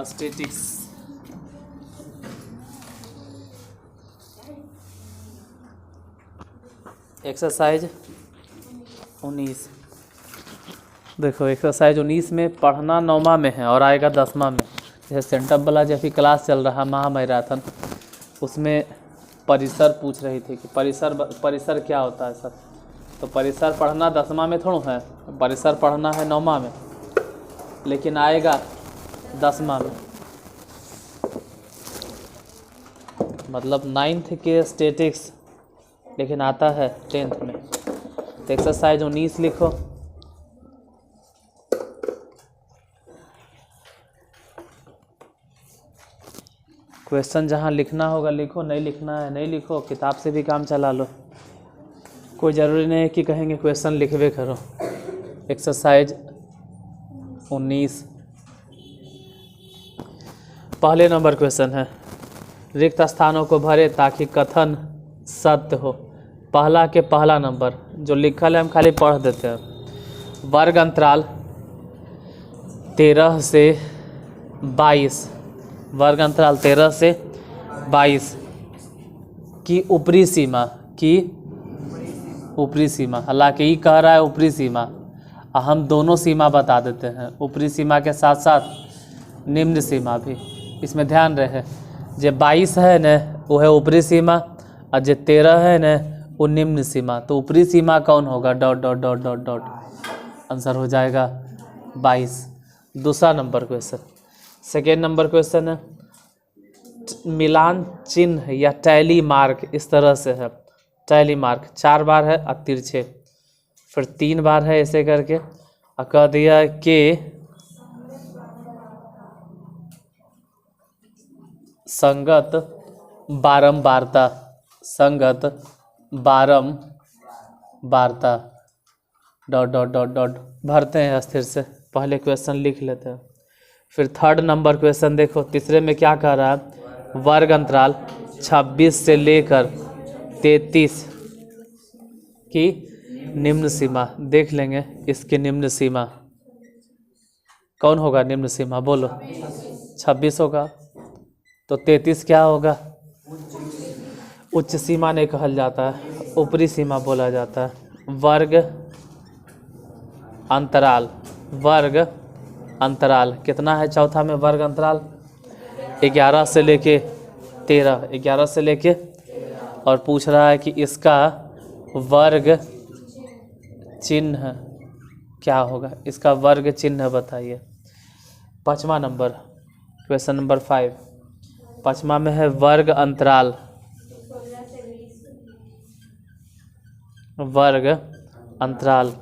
Statics. Exercise 19। देखो exercise 19 में पढ़ना 9वां में है और आएगा 10वां में। जैसे सेंटअप वाला जब भी क्लास चल रहा महामैराथन, उसमें परिसर पूछ रही थी कि परिसर क्या होता है सर। तो परिसर पढ़ना 10वां में थोड़ा है, परिसर पढ़ना है 9वां में, लेकिन आएगा 10वां में। मतलब 9th के स्टैटिक्स लेकिन आता है 10th में। तो एक्सरसाइज 19 लिखो। क्वेश्चन जहाँ लिखना होगा लिखो, नहीं लिखना है नहीं लिखो, किताब से भी काम चला लो। कोई ज़रूरी नहीं है कि कहेंगे क्वेश्चन लिखवे करो। एक्सरसाइज 19 पहले नंबर क्वेश्चन है, रिक्त स्थानों को भरे ताकि कथन सत्य हो। पहला के पहला नंबर जो लिखल है हम खाली पढ़ देते हैं। वर्ग अंतराल 13 से 22, वर्ग अंतराल 13 से 22 की ऊपरी सीमा हालांकि ये कह रहा है ऊपरी सीमा, हम दोनों सीमा बता देते हैं, ऊपरी सीमा के साथ साथ निम्न सीमा भी। इसमें ध्यान रहे, जो 22 है न वो है ऊपरी सीमा और जो 13 है न वो निम्न सीमा। तो ऊपरी सीमा कौन होगा? Dot dot dot dot dot, answer हो जाएगा 22। दूसरा number question, second number question है, मिलान चिन्ह या टैली मार्क इस तरह से है। टैली मार्क 4 बार है और तिरछे, फिर 3 बार है ऐसे करके, और कह दिया कि संगत बारंबारता, संगत बारंबारता डॉट डॉट डॉट डॉट भरते हैं अस्थिर से। पहले क्वेश्चन लिख लेते हैं। फिर थर्ड नंबर क्वेश्चन देखो, तीसरे में क्या कह रहा है? वर्ग अंतराल 26 से लेकर 33 की निम्न सीमा देख लेंगे। इसकी निम्न सीमा कौन होगा? निम्न सीमा बोलो। 26 होगा तो 33 क्या होगा? उच्च सीमा नहीं कहल जाता है, ऊपरी सीमा बोला जाता है। वर्ग अंतराल, वर्ग अंतराल कितना है? चौथा में वर्ग अंतराल 11 से लेके 13, 11 से लेके, और पूछ रहा है कि इसका वर्ग चिन्ह क्या होगा? इसका वर्ग चिन्ह बताइए। पाँचवा नंबर क्वेश्चन नंबर 5, पाँचवा में है वर्ग अंतराल, वर्ग अंतराल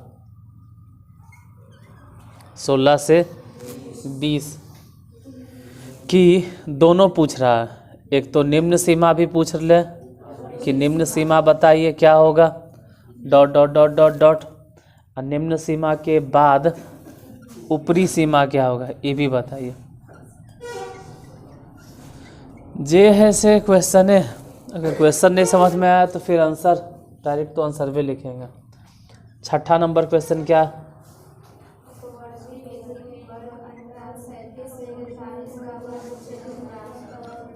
16 से 20 की दोनों पूछ रहा है। एक तो निम्न सीमा भी पूछ ले कि निम्न सीमा बताइए क्या होगा, dot dot dot dot dot, और निम्न सीमा के बाद ऊपरी सीमा क्या होगा ये भी बताइए। जे है से क्वेश्चन है, अगर क्वेश्चन नहीं समझ में आया तो फिर आंसर डायरेक्ट तो आंसर भी लिखेंगे। छठा नंबर क्वेश्चन क्या?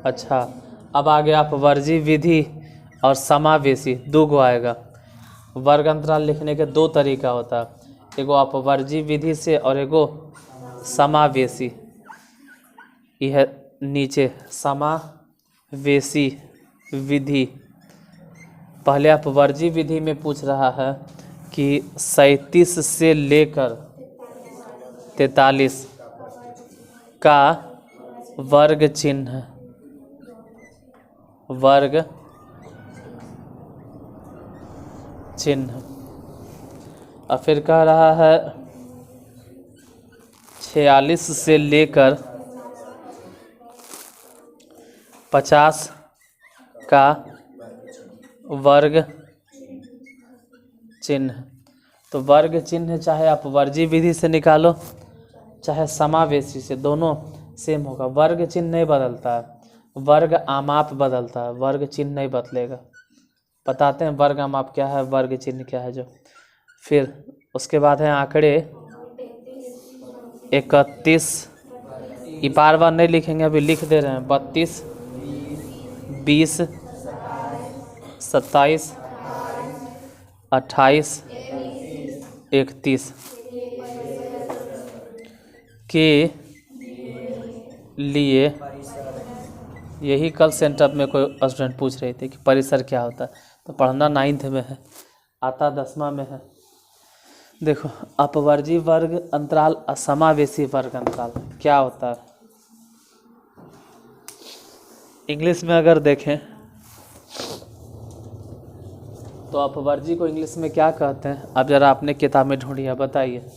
अच्छा, अब आगे आप वर्जी विधि और समावेशी दो गो आएगा। वर्ग अंतराल लिखने के 2 तरीका होता है, एगो आप वर्जी विधि से और एगो समावेशी। यह नीचे समावेशी विधि। पहले आप वर्जी विधि में पूछ रहा है कि 37 से लेकर 43 का वर्ग चिन्ह, वर्ग चिन्ह। और फिर कह रहा है 46 से लेकर 50 का वर्ग चिन्ह। तो वर्ग चिन्ह चाहे आप वर्जी विधि से निकालो चाहे समावेशी से, दोनों सेम होगा। वर्ग चिन्ह नहीं बदलता है, वर्ग आमाप बदलता है, वर्ग चिन्ह नहीं बदलेगा। बताते हैं वर्ग आमाप क्या है, वर्ग चिन्ह क्या है जो। फिर उसके बाद है आंकड़े 31, ये बार बार नहीं लिखेंगे, अभी लिख दे रहे हैं। 32, 20, 27, 28, 31 के लिए। यही कल सेंटर में कोई स्टूडेंट पूछ रहे थे कि परिसर क्या होता है, तो पढ़ना 9th में है, आता 10वां में है। देखो, अपवर्जी वर्ग अंतराल, असमावेशी वर्ग अंतराल क्या होता है। इंग्लिश में अगर देखें तो अपवर्जी को इंग्लिश में क्या कहते हैं, अब जरा अपने किताब में ढूंढिए, बताइए।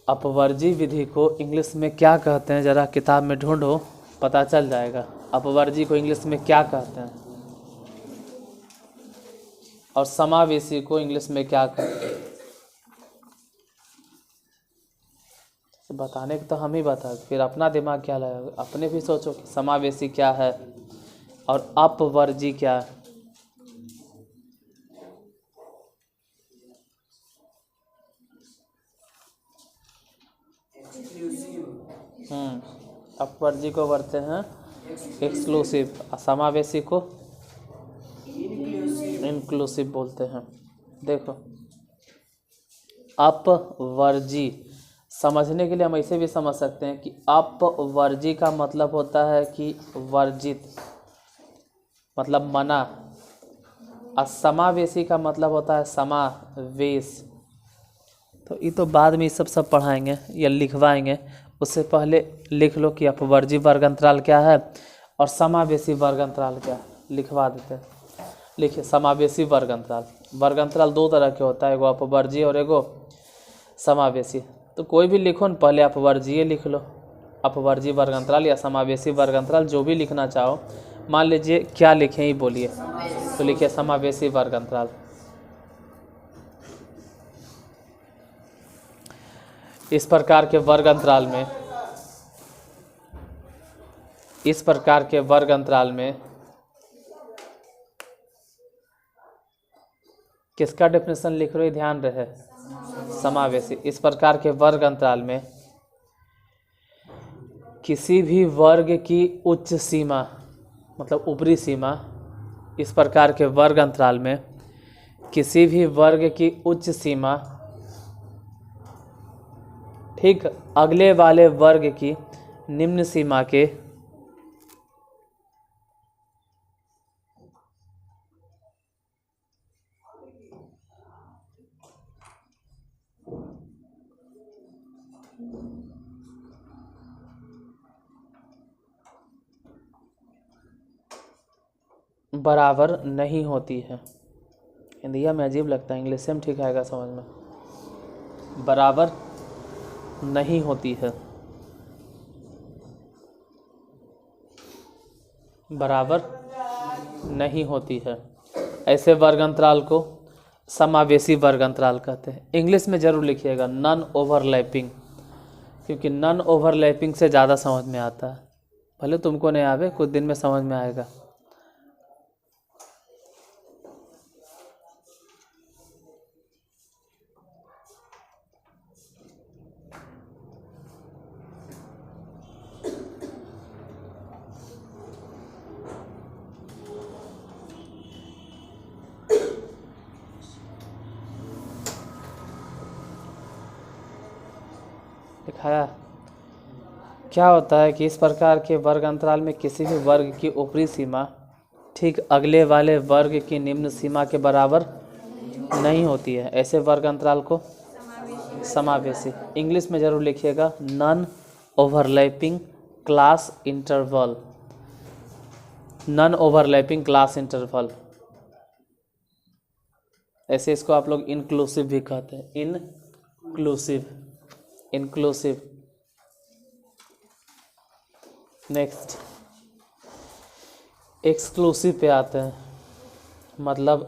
अपवर्जी विधि को इंग्लिश में क्या कहते हैं, जरा किताब में ढूंढो, पता चल जाएगा अपवर्जी को इंग्लिश में क्या कहते हैं। और समावेशी को इंग्लिश में क्या कहते हैं, बताने को तो हम ही बता, फिर अपना दिमाग क्या लगेगा, अपने भी सोचो कि समावेशी क्या है और अपवर्जी क्या है। अपवर्जी को बोलते हैं एक्सक्लूसिव, समावेशी को इंक्लूसिव बोलते हैं। देखो, अपवर्जी समझने के लिए हम ऐसे भी समझ सकते हैं कि अपवर्जी का मतलब होता है कि वर्जित, मतलब मना। असमावेशी का मतलब होता है समावेश। तो ये तो बाद में ये सब पढ़ाएंगे या लिखवाएंगे, उससे पहले लिख लो कि अपवर्जी वर्ग अंतराल क्या है और समावेशी वर्ग अंतराल क्या है, लिखवा देते हैं। लिखिए, समावेशी वर्ग अंतराल। वर्ग अंतराल दो तरह के होता है, एगो अपवर्जी और एगो समावेशी। तो कोई भी लिखो न, पहले अपवर्जीय लिख लो, अपवर्जी वर्ग अंतराल या समावेशी वर्ग अंतराल, जो भी लिखना चाहो। मान लीजिए क्या लिखें ही बोलिए, तो लिखिए समावेशी वर्ग अंतराल। इस प्रकार के वर्ग अंतराल में, इस प्रकार के वर्ग अंतराल में किसका डेफिनेशन लिख रहे हो, ध्यान रहे, समावेशी। इस प्रकार के वर्ग अंतराल में किसी भी वर्ग की उच्च सीमा, मतलब ऊपरी सीमा, इस प्रकार के वर्ग अंतराल में किसी भी वर्ग की उच्च सीमा ठीक अगले वाले वर्ग की निम्न सीमा के बराबर नहीं होती है। हिंदिया में अजीब लगता है, इंग्लिश में ठीक आएगा समझ में। बराबर नहीं होती है, बराबर नहीं होती है। ऐसे वर्ग अंतराल को समावेशी वर्ग अंतराल कहते हैं। इंग्लिश में ज़रूर लिखिएगा नॉन ओवरलैपिंग, क्योंकि नॉन ओवरलैपिंग से ज़्यादा समझ में आता है। भले तुमको नहीं आवे, कुछ दिन में समझ में आएगा। दिखाया क्या होता है कि इस प्रकार के वर्ग अंतराल में किसी भी वर्ग की ऊपरी सीमा ठीक अगले वाले वर्ग की निम्न सीमा के बराबर नहीं होती है। ऐसे वर्ग अंतराल को समावेशी, इंग्लिश में जरूर लिखिएगा non overlapping class interval, non overlapping class interval. ऐसे इसको आप लोग इंक्लूसिव भी कहते हैं, इनक्लूसिव, इंक्लूसिव। नेक्स्ट एक्सक्लूसिव पे आते हैं, मतलब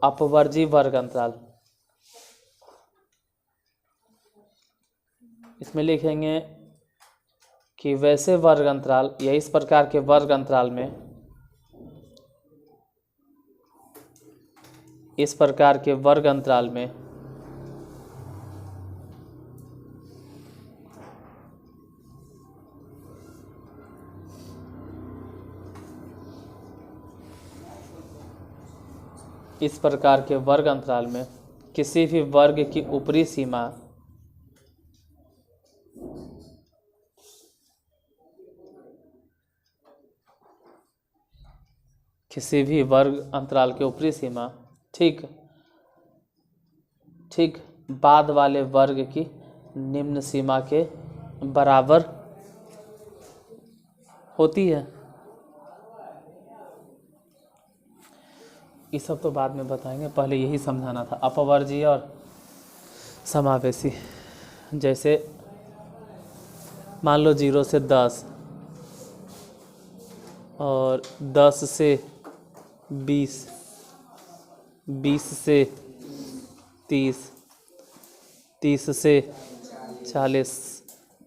अपवर्जी वर्ग अंतराल। इसमें लिखेंगे कि वैसे वर्ग अंतराल या इस प्रकार के वर्ग अंतराल में, इस प्रकार के वर्ग अंतराल में इस प्रकार के वर्ग अंतराल में किसी भी वर्ग की ऊपरी सीमा किसी भी वर्ग अंतराल के ऊपरी सीमा ठीक ठीक बाद वाले वर्ग की निम्न सीमा के बराबर होती है। ये सब तो बाद में बताएंगे, पहले यही समझाना था। अपवर्जीय और समावेशी, जैसे मान लो 0 से 10 और 10 से 20, 20 से 30, 30 से 40,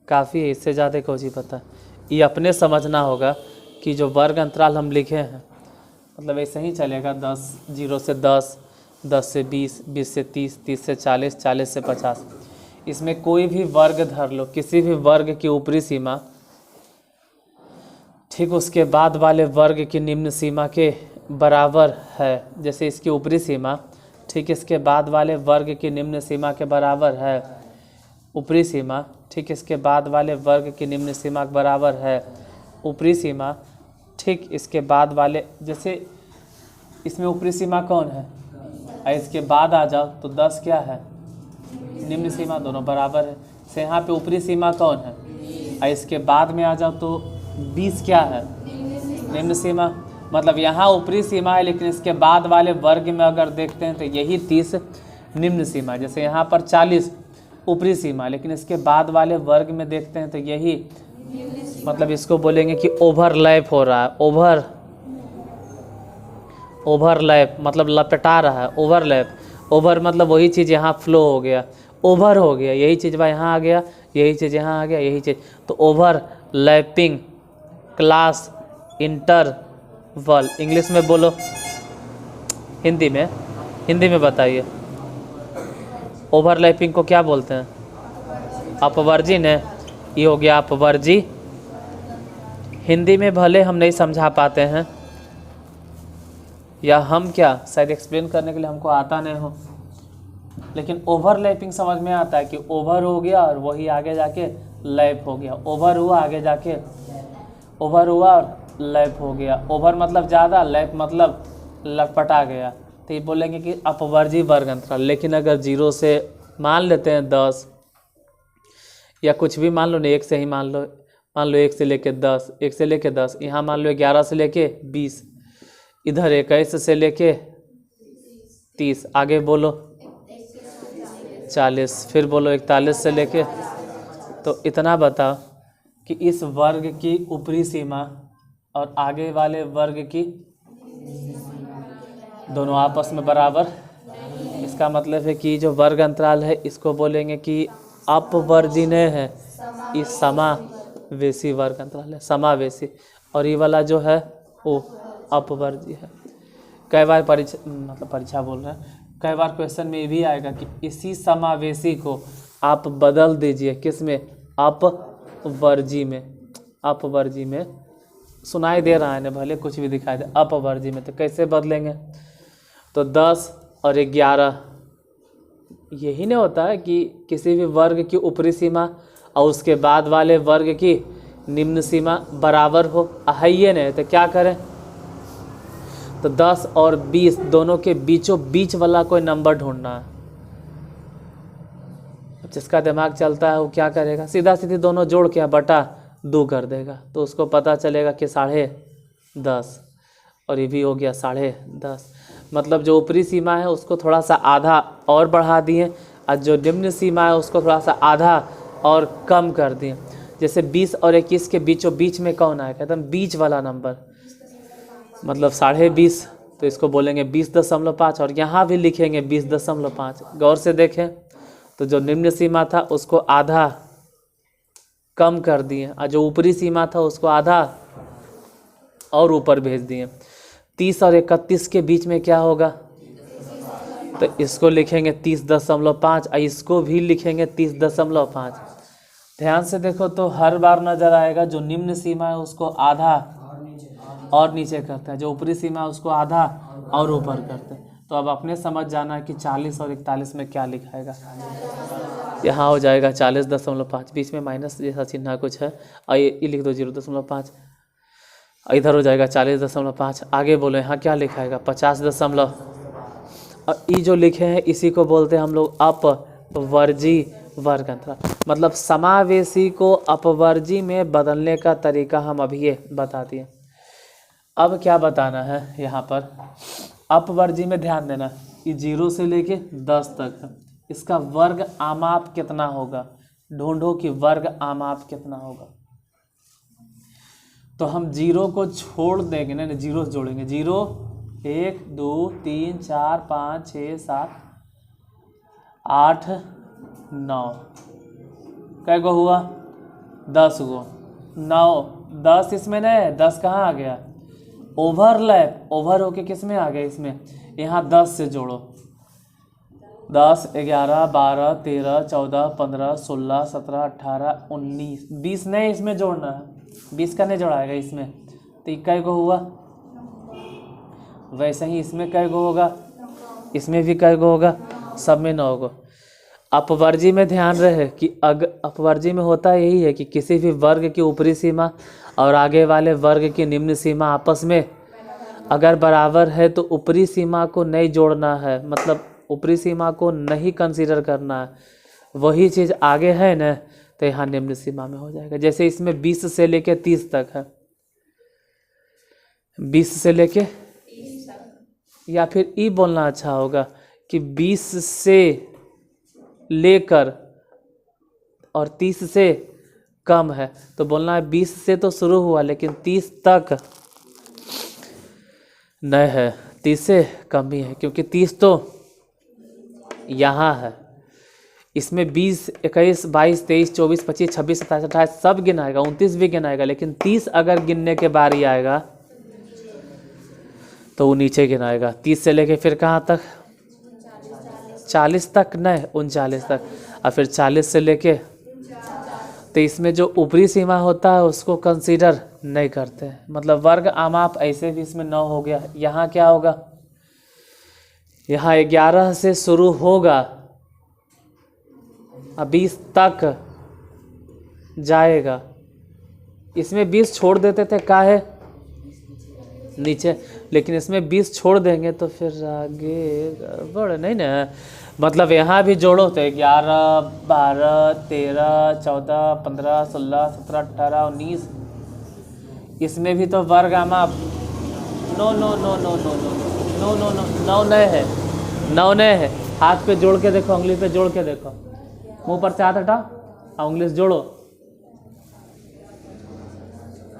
काफ़ी है, इससे ज़्यादा को जी पता। ये अपने समझना होगा कि जो वर्ग अंतराल हम लिखे हैं मतलब ऐसे ही चलेगा। 0 से 10, 10 से 20, 20 से 30, 30 से 40, 40 से 50। इसमें कोई भी वर्ग धर लो, किसी भी वर्ग की ऊपरी सीमा ठीक उसके बाद वाले वर्ग की निम्न सीमा के बराबर है। जैसे इसकी ऊपरी सीमा ठीक इसके बाद वाले वर्ग की निम्न सीमा के बराबर है। ऊपरी सीमा ठीक इसके बाद वाले वर्ग की निम्न सीमा के बराबर है। ऊपरी सीमा ठीक इसके बाद वाले, जैसे इसमें ऊपरी सीमा कौन है और इसके बाद आ जाओ तो 10 क्या है निम्न सीमा, दोनों बराबर है। से यहाँ पे ऊपरी सीमा कौन है और इसके बाद में आ जाओ तो 20 क्या है निम्न सीमा। मतलब यहाँ ऊपरी सीमा है लेकिन इसके बाद वाले वर्ग में अगर देखते हैं तो यही 30 निम्न सीमा। जैसे यहाँ पर 40 ऊपरी सीमा लेकिन इसके बाद वाले वर्ग में देखते हैं तो यही, मतलब इसको बोलेंगे कि ओवरलैप हो रहा है। ओवरलैप मतलब लपेटा रहा है। ओवर मतलब वही चीज़ यहाँ फ्लो हो गया, ओवर हो गया, यही चीज़ वह यहाँ आ गया, यही चीज़ यहाँ आ गया, यही चीज़। तो ओवरलैपिंग क्लास इंटरवल, इंग्लिश में बोलो, हिंदी में बताइए ओवरलैपिंग को क्या बोलते हैं? अपवर्जी ने, ये हो गया अपवर्जी। हिंदी में भले हम नहीं समझा पाते हैं या हम क्या शायद एक्सप्लेन करने के लिए हमको आता नहीं हो, लेकिन ओवरलैपिंग समझ में आता है कि ओवर हो गया और वही आगे जाके लैप हो गया। ओवर हुआ आगे जाके ओवर हुआ और लैप हो गया। ओवर मतलब ज़्यादा, लैप मतलब लपटा गया। तो ये बोलेंगे कि अपवर्जी वर्ग अंतराल। लेकिन अगर 0 से मान लेते हैं 10 या कुछ भी मान लो नहीं, 1 से ही मान लो 1 से लेके 10, 1 से लेके 10, यहाँ मान लो 11 से लेके 20, इधर 21 से लेके 30, आगे बोलो 40, फिर बोलो 41 से लेके। तो इतना बताओ कि इस वर्ग की ऊपरी सीमा और आगे वाले वर्ग की दोनों आपस में बराबर। इसका मतलब है कि जो वर्ग अंतराल है इसको बोलेंगे कि अपवर्जनीय है। इस समावेशी वर्ग अंतराल है, समावेशी। और ये वाला जो है वो अपवर्जी है। कई बार परीक्षा बोल रहे हैं, कई बार क्वेश्चन में ये भी आएगा कि इसी समावेशी को आप बदल दीजिए किस में? अपवर्जी में। अपवर्जी में सुनाई दे रहा है ना, भले कुछ भी दिखाई दे, अपवर्जी में। तो कैसे बदलेंगे? तो 10 और 11 यही नहीं होता है कि किसी भी वर्ग की ऊपरी सीमा और उसके बाद वाले वर्ग की निम्न सीमा बराबर हो, है ये नहीं। तो क्या करें? तो 10 और 20 दोनों के बीचों बीच वाला कोई नंबर ढूंढना है। अब जिसका दिमाग चलता है वो क्या करेगा? सीधा सीधी दोनों जोड़ के बटा 2 कर देगा, तो उसको पता चलेगा कि 10.5 और ये भी हो गया 10.5। मतलब जो ऊपरी सीमा है उसको थोड़ा सा आधा और बढ़ा दिए और जो निम्न सीमा है उसको थोड़ा सा आधा और कम कर दिए। जैसे 20 और 21 के बीचों बीच में कौन आएगा? एकदम बीच वाला नंबर, मतलब 20.5, तो इसको बोलेंगे 20.5। और यहाँ भी लिखेंगे 20.5। गौर से देखें तो जो निम्न सीमा था उसको आधा कम कर दिए और जो ऊपरी सीमा था उसको आधा और ऊपर भेज दिए। 30 और 31 के बीच में क्या होगा, तो इसको लिखेंगे 30.5 और इसको भी लिखेंगे 30.5। ध्यान से देखो तो हर बार नजर आएगा जो निम्न सीमा है उसको आधा और नीचे करते हैं, जो ऊपरी सीमा है उसको आधा और ऊपर करते हैं। तो अब अपने समझ जाना है कि 40 और 41 में क्या लिखाएगा। यहाँ हो जाएगा 40.5, बीच में माइनस जैसा चिन्ह कुछ है और ये लिख दो 0.5, इधर हो जाएगा 40.5। आगे बोलो यहाँ क्या लिखाएगा 50. और ये जो लिखे हैं इसी को बोलते हैं हम लोग अपवर्जी वर्ग अंतराल। मतलब समावेशी को अपवर्जी में बदलने का तरीका हम अभी ये बता दिए। अब क्या बताना है यहाँ पर, अपवर्जी में ध्यान देना, ये 0 से लेके 10 तक है, इसका वर्ग आमाप कितना होगा, ढूंढो कि वर्ग आमाप कितना होगा। तो हम 0 को छोड़ देंगे, नहीं 0 जोड़ेंगे, 0 1 2 3 4 5 6 7 8 9, कै गो हुआ 10 गो, 9 10 इसमें नहीं, 10 कहाँ आ गया, ओवरलैप, ओवर होके किस में आ गया, इसमें, यहाँ 10 से जोड़ो, 10 11 12 13 14 15 16 17 18 19 20 नहीं इसमें जोड़ना है, 20 का नहीं जोड़ाएगा इसमें, तो कै गो हुआ। वैसे ही इसमें कै गो होगा, इसमें भी कै गो होगा, सब में 9 गो। अपवर्जी में ध्यान रहे कि अपवर्जी में होता यही है कि किसी भी वर्ग की ऊपरी सीमा और आगे वाले वर्ग की निम्न सीमा आपस में अगर बराबर है तो ऊपरी सीमा को नहीं जोड़ना है, मतलब ऊपरी सीमा को नहीं कंसीडर करना है। वही चीज़ आगे है ना, तो यहाँ निम्न सीमा में हो जाएगा। जैसे इसमें 20 से लेके 30 तक है, 20 से लेके, या फिर ई बोलना अच्छा होगा कि 20 से लेकर और 30 से कम है, तो बोलना है 20 से तो शुरू हुआ लेकिन 30 तक नहीं है, 30 से कम ही है, क्योंकि 30 तो यहाँ है। इसमें 20 21 22 23 24 25 26 27 28 सब गिनाएगा, 29 भी गिनाएगा, लेकिन 30 अगर गिनने के बारी आएगा तो वो नीचे गिनाएगा। 30 से लेके फिर कहाँ तक, 40 तक नहीं, 39 तक, और फिर 40 से लेके, तो इसमें जो ऊपरी सीमा होता है उसको कंसीडर नहीं करते हैं। मतलब वर्ग आमाप ऐसे भी इसमें 9 हो गया। यहाँ क्या होगा, यहाँ 11 से शुरू होगा, 20 तक जाएगा। इसमें 20 छोड़ देते थे, का है नीचे, लेकिन इसमें 20 छोड़ देंगे तो फिर आगे गड़बड़ नहीं ना। मतलब यहाँ भी जोड़ो तो 11 12 13 14 15 16 17 18 19, इसमें भी तो वर्ग आमाप नो नो नो नो नो नो नो नो नो 9 नहीं है, 9 नहीं है। हाथ पे जोड़ के देखो, उंगली पे जोड़ के देखो, मुंह पर से हाथ हटा, उंगली से जोड़ो,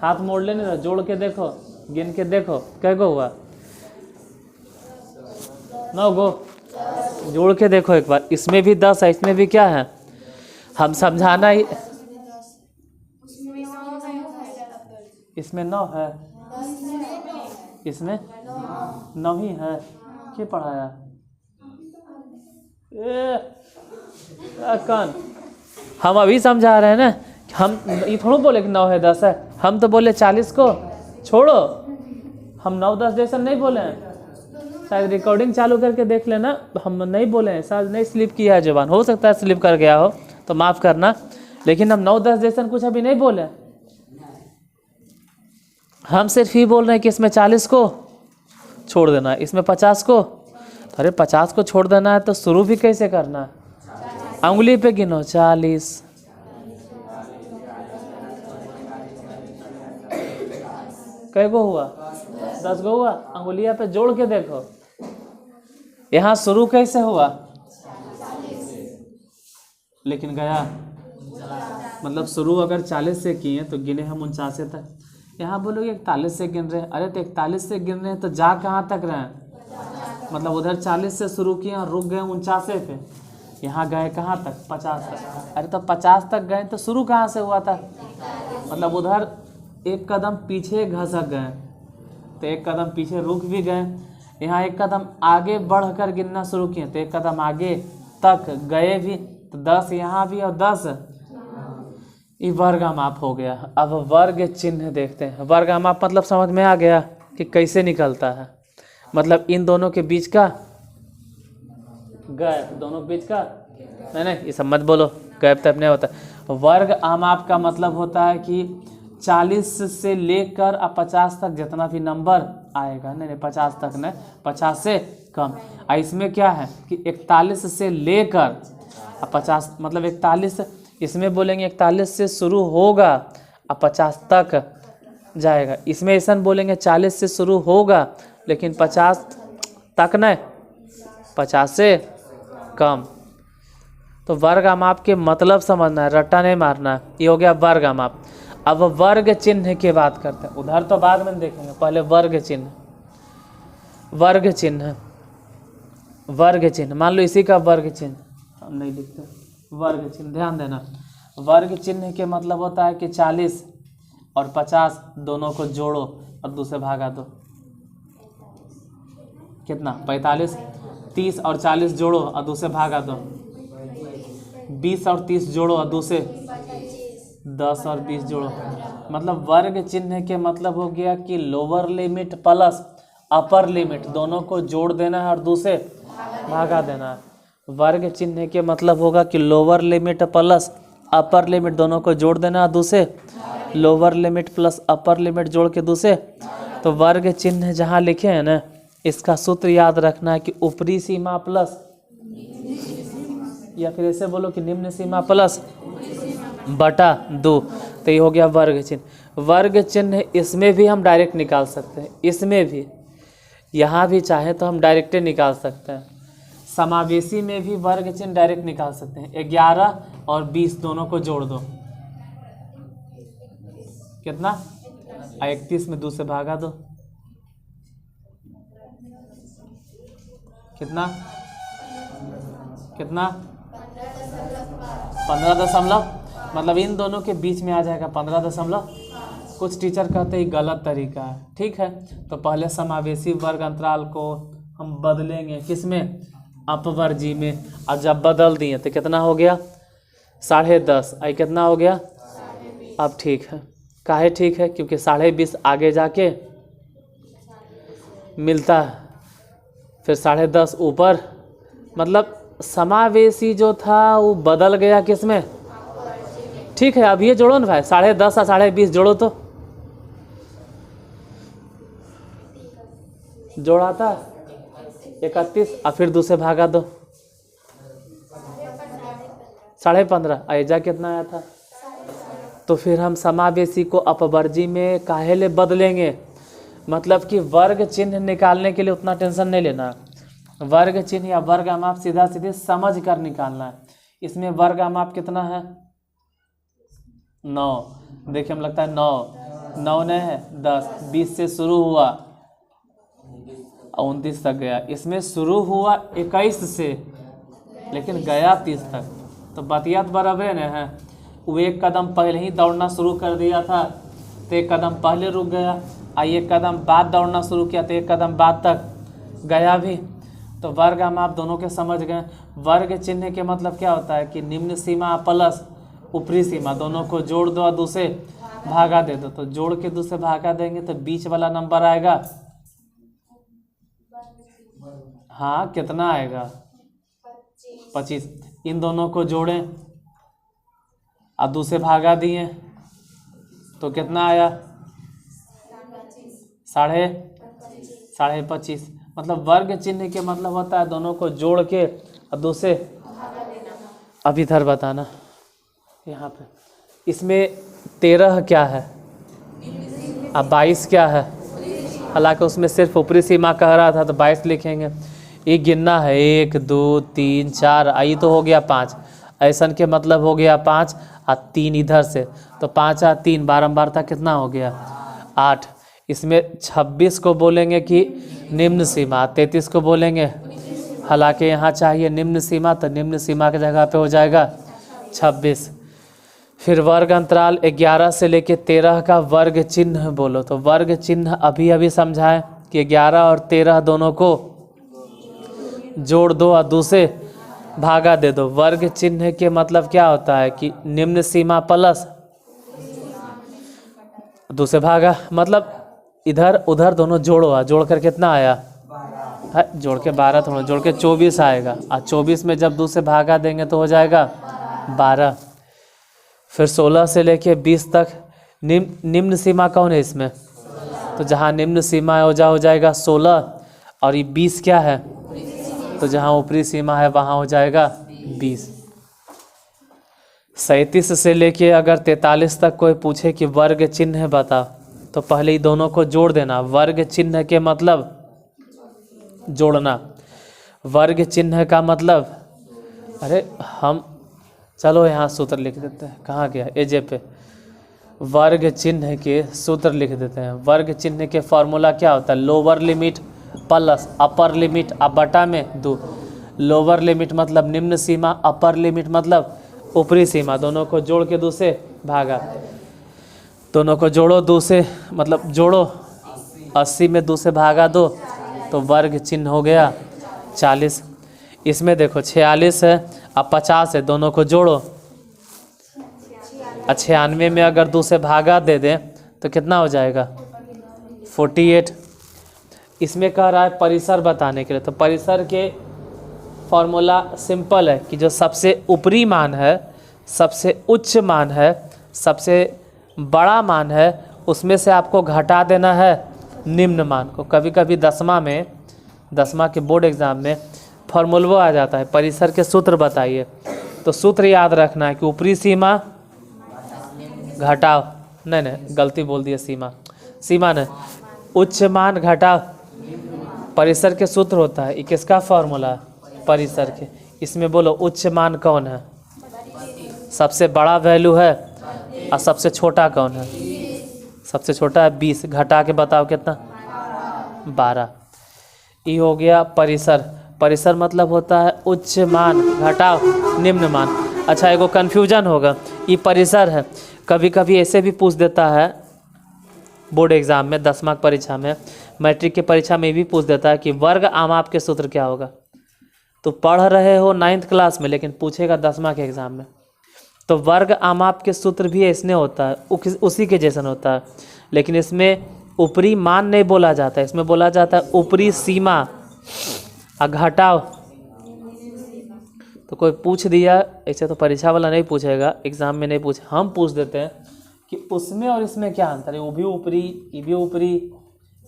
हाथ मोड़ लेने दो, जोड़ के देखो, गिन के देखो कै गो हुआ, 9 गो। जोड़ के देखो एक बार, इसमें भी 10 है, इसमें भी क्या है, हम समझाना ही, इसमें 9 है, इसमें 9 ही है, क्या पढ़ाया कौन, हम अभी समझा रहे हैं ना, हम ये थोड़ा बोले कि 9 है 10 है, हम तो बोले 40 को छोड़ो, हम 9 10 जैसा नहीं बोले हैं। शायद रिकॉर्डिंग चालू करके देख लेना, हम नहीं बोले हैं, शायद नहीं स्लिप किया है जुबान, हो सकता है स्लिप कर गया हो तो माफ़ करना, लेकिन हम 9 10 जैसा कुछ अभी नहीं बोले। हम सिर्फ ही बोल रहे हैं कि इसमें 40 को छोड़ देना है, इसमें 50 को, अरे 50 को छोड़ देना है तो शुरू भी कैसे करना है, उंगली पे गिनो, 40 कै गो हुआ, 10 गो हुआ। अंगुलिया पे जोड़ के देखो, यहाँ शुरू कैसे हुआ, लेकिन गया, मतलब शुरू अगर 40 से किए तो गिने हम 49 तक। यहाँ बोलोगे 41 से गिन रहे हैं, अरे तो 41 से गिन रहे हैं तो जा कहाँ तक रहे हैं, मतलब उधर 40 से शुरू किए और रुक गए 49 पे, यहाँ गए कहाँ तक 50 तक। अरे तो 50 तक गए तो शुरू कहाँ से हुआ था, मतलब उधर एक कदम पीछे घसक गए, तो एक कदम पीछे रुक भी गए। यहाँ एक कदम आगे बढ़कर गिनना शुरू किए तो एक कदम आगे तक गए भी, तो 10 यहाँ भी और 10 ये वर्गमाप हो गया। अब वर्ग चिन्ह देखते हैं। वर्गमाप मतलब समझ में आ गया कि कैसे निकलता है, मतलब इन दोनों के बीच का गैप, दोनों के बीच का नहीं ये सब मत बोलो, गैप तब नहीं होता। वर्ग आमाप का मतलब होता है कि 40 से लेकर 50 तक जितना भी नंबर आएगा, नहीं 50 तक नहीं, 50 से कम। इसमें क्या है कि 41 से लेकर 50, मतलब 41, इसमें बोलेंगे 41 से शुरू होगा और 50 तक जाएगा। इसमें ऐसा बोलेंगे 40 से शुरू होगा लेकिन 50 तक नहीं, 50 से कम। तो वर्गमाप के मतलब समझना है, रट्टा नहीं मारना है। ये हो गया वर्गमाप। अब वर्ग चिन्ह की बात करते हैं, उधर तो बाद में देखेंगे, पहले वर्ग चिन्ह। वर्ग चिन्ह, वर्ग चिन्ह मान लो इसी का वर्ग चिन्ह हम नहीं लिखते, वर्ग चिन्ह ध्यान देना। वर्ग चिन्ह के मतलब होता है कि 40 और 50 दोनों को जोड़ो और 2 से भागा दो, कितना 45, 30 और 40 जोड़ो और 2 से भागा दो, 20 और 30 जोड़ो और 2 से 10 और 20 जोड़ो। मतलब वर्ग चिन्ह के मतलब हो गया कि lower limit plus upper limit दोनों को जोड़ देना है और 2 से भागा देना है। वर्ग चिन्ह के मतलब होगा कि lower limit plus upper limit दोनों को जोड़ देना है 2 से, lower limit plus upper limit जोड़ के 2 से। तो वर्ग चिन्ह जहाँ लिखे हैं ना, इसका सूत्र याद रखना है कि ऊपरी सीमा प्लस, या फिर ऐसे बोलो कि निम्न सीमा प्लस बटा 2। तो ये हो गया वर्ग चिन्ह। वर्ग चिन्ह इसमें भी हम डायरेक्ट निकाल सकते हैं, इसमें भी, यहाँ भी चाहे तो हम डायरेक्ट निकाल सकते हैं। समावेशी में भी वर्ग चिन्ह डायरेक्ट निकाल सकते हैं। 11 और 20 दोनों को जोड़ दो, कितना 31 में 2 से भागा दो, कितना कितना 15 मतलब इन दोनों के बीच में आ जाएगा 15। कुछ टीचर कहते हैं गलत तरीका है, ठीक है। तो पहले समावेशी वर्ग अंतराल को हम बदलेंगे किसमें, अपवर्जी में। और जब बदल दिए तो कितना हो गया 10.5, आई कितना हो गया, अब ठीक है। काहे ठीक है, क्योंकि 20.5 आगे जाके मिलता है, फिर 10.5 ऊपर, मतलब समावेशी जो था वो बदल गया किसमें, ठीक है। अब ये जोड़ो ना भाई, 10.5 और 20.5 जोड़ो तो जोड़ा था 31 और फिर 2 से भागा दो, 15.5 ऐजा कितना आया था। तो फिर हम समावेशी को अपवर्जी में काहे ले बदलेंगे, मतलब कि वर्ग चिन्ह निकालने के लिए उतना टेंशन नहीं लेना। वर्ग चिन्ह या वर्ग माप सीधा सीधे समझ कर निकालना है। इसमें वर्ग माप कितना है 9, देखिए हम लगता है 9 नहीं है 10, 20 से शुरू हुआ 29 तक गया। इसमें शुरू हुआ 21 से लेकिन गया 30 तक, तो बतियात बराबर न है। वो एक कदम पहले ही दौड़ना शुरू कर दिया था तो एक कदम पहले रुक गया, एक कदम बाद दौड़ना शुरू किया तो एक कदम बाद तक गया भी। तो वर्ग हम आप दोनों के समझ गए। वर्ग चिन्ह के मतलब क्या होता है कि निम्न सीमा प्लस ऊपरी सीमा दोनों को जोड़ दो और 2 से भागा दे दो। तो जोड़ के 2 से भागा देंगे तो बीच वाला नंबर आएगा, हाँ कितना आएगा 25। इन दोनों को जोड़ें और 2 से भागा दिए तो कितना आया 25.5। मतलब वर्ग चिन्ह के मतलब होता है दोनों को जोड़ के और 2 से। अब इधर बताना यहाँ पे, इसमें 13 क्या है अब 22 क्या है, हालांकि उसमें सिर्फ ऊपरी सीमा कह रहा था तो 22 लिखेंगे। ये गिनना है 1 2 3 4, आई तो हो गया 5, ऐसा के मतलब हो गया 5 और 3 इधर से, तो 5 और 3 बारंबार था कितना हो गया 8। इसमें 26 को बोलेंगे कि निम्न सीमा, 33 को बोलेंगे हालांकि यहाँ चाहिए निम्न सीमा, तो निम्न सीमा की जगह पे हो जाएगा 26। फिर वर्ग अंतराल 11 से लेके 13 का वर्ग चिन्ह बोलो। तो वर्ग चिन्ह अभी अभी समझाएं कि 11 और 13 दोनों को जोड़ दो और दूसरे भागा दे दो। वर्ग चिन्ह के मतलब क्या होता है कि निम्न सीमा प्लस दूसरे भागा, मतलब इधर उधर दोनों जोड़ो, जोड़ कर कितना आया है, जोड़ के 12 थोड़ा, जोड़ के 24 आएगा, और 24 में जब दूसरे भागा देंगे तो हो जाएगा 12। फिर 16 से लेके 20 तक निम्न सीमा कौन है इसमें, तो जहाँ निम्न सीमा है हो जाएगा 16, और ये 20 क्या है, तो जहाँ ऊपरी सीमा है वहाँ हो जाएगा 20। 37 से लेके अगर 43 तक कोई पूछे कि वर्ग चिन्ह बताओ, तो पहले ही दोनों को जोड़ देना। वर्ग चिन्ह के मतलब जोड़ना, वर्ग चिन्ह का मतलब, अरे हम चलो यहाँ सूत्र लिख देते हैं, कहाँ गया एजे पे, वर्ग चिन्ह के सूत्र लिख देते हैं। वर्ग चिन्ह के फॉर्मूला क्या होता है, lower limit plus upper limit अब बटा में 2। लोअर लिमिट मतलब निम्न सीमा, अपर लिमिट मतलब ऊपरी सीमा, दोनों को जोड़ के 2 से भागा, दोनों को जोड़ो 2 से, मतलब जोड़ो 80 में 2 से भागा 2, तो वर्ग चिन्ह हो गया 40। इसमें देखो 46 है अब 50 है, दोनों को जोड़ो, 96 में अगर 2 से भागा दे दें तो कितना हो जाएगा 48। इसमें कह रहा है परिसर बताने के लिए, तो परिसर के फॉर्मूला सिंपल है कि जो सबसे ऊपरी मान है, सबसे उच्च मान है, सबसे बड़ा मान है, उसमें से आपको घटा देना है निम्न मान को। कभी कभी 10वां के बोर्ड एग्ज़ाम में फॉर्मूला आ जाता है, परिसर के सूत्र बताइए, तो सूत्र याद रखना है कि ऊपरी सीमा घटाओ, नहीं गलती बोल दिया, सीमा नहीं, उच्च मान घटाओ परिसर के सूत्र होता है। ये किसका फॉर्मूला है, परिसर के। इसमें बोलो उच्च मान कौन है, सबसे बड़ा वैल्यू है, और सबसे छोटा कौन है, सबसे छोटा है 20, घटा के बताओ कितना 12। ये हो गया परिसर। परिसर मतलब होता है उच्च मान घटाओ निम्न मान। अच्छा एगो कन्फ्यूजन होगा, ये परिसर है, कभी कभी ऐसे भी पूछ देता है बोर्ड एग्ज़ाम में, 10वां की परीक्षा में, मैट्रिक की परीक्षा में भी पूछ देता है कि वर्ग आमाप के सूत्र क्या होगा। तो पढ़ रहे हो 9th क्लास में, लेकिन पूछेगा 10वां के एग्ज़ाम में, तो वर्ग आमाप के सूत्र भी ऐसने होता है, उसी के जैसन होता है, लेकिन इसमें ऊपरी मान नहीं बोला जाता है, इसमें बोला जाता है ऊपरी सीमा घटाओ। तो कोई पूछ दिया ऐसे, तो परीक्षा वाला नहीं पूछेगा, एग्ज़ाम में नहीं पूछे, हम पूछ देते हैं कि उसमें और इसमें क्या अंतर है, वो भी ऊपरी, ये भी ऊपरी,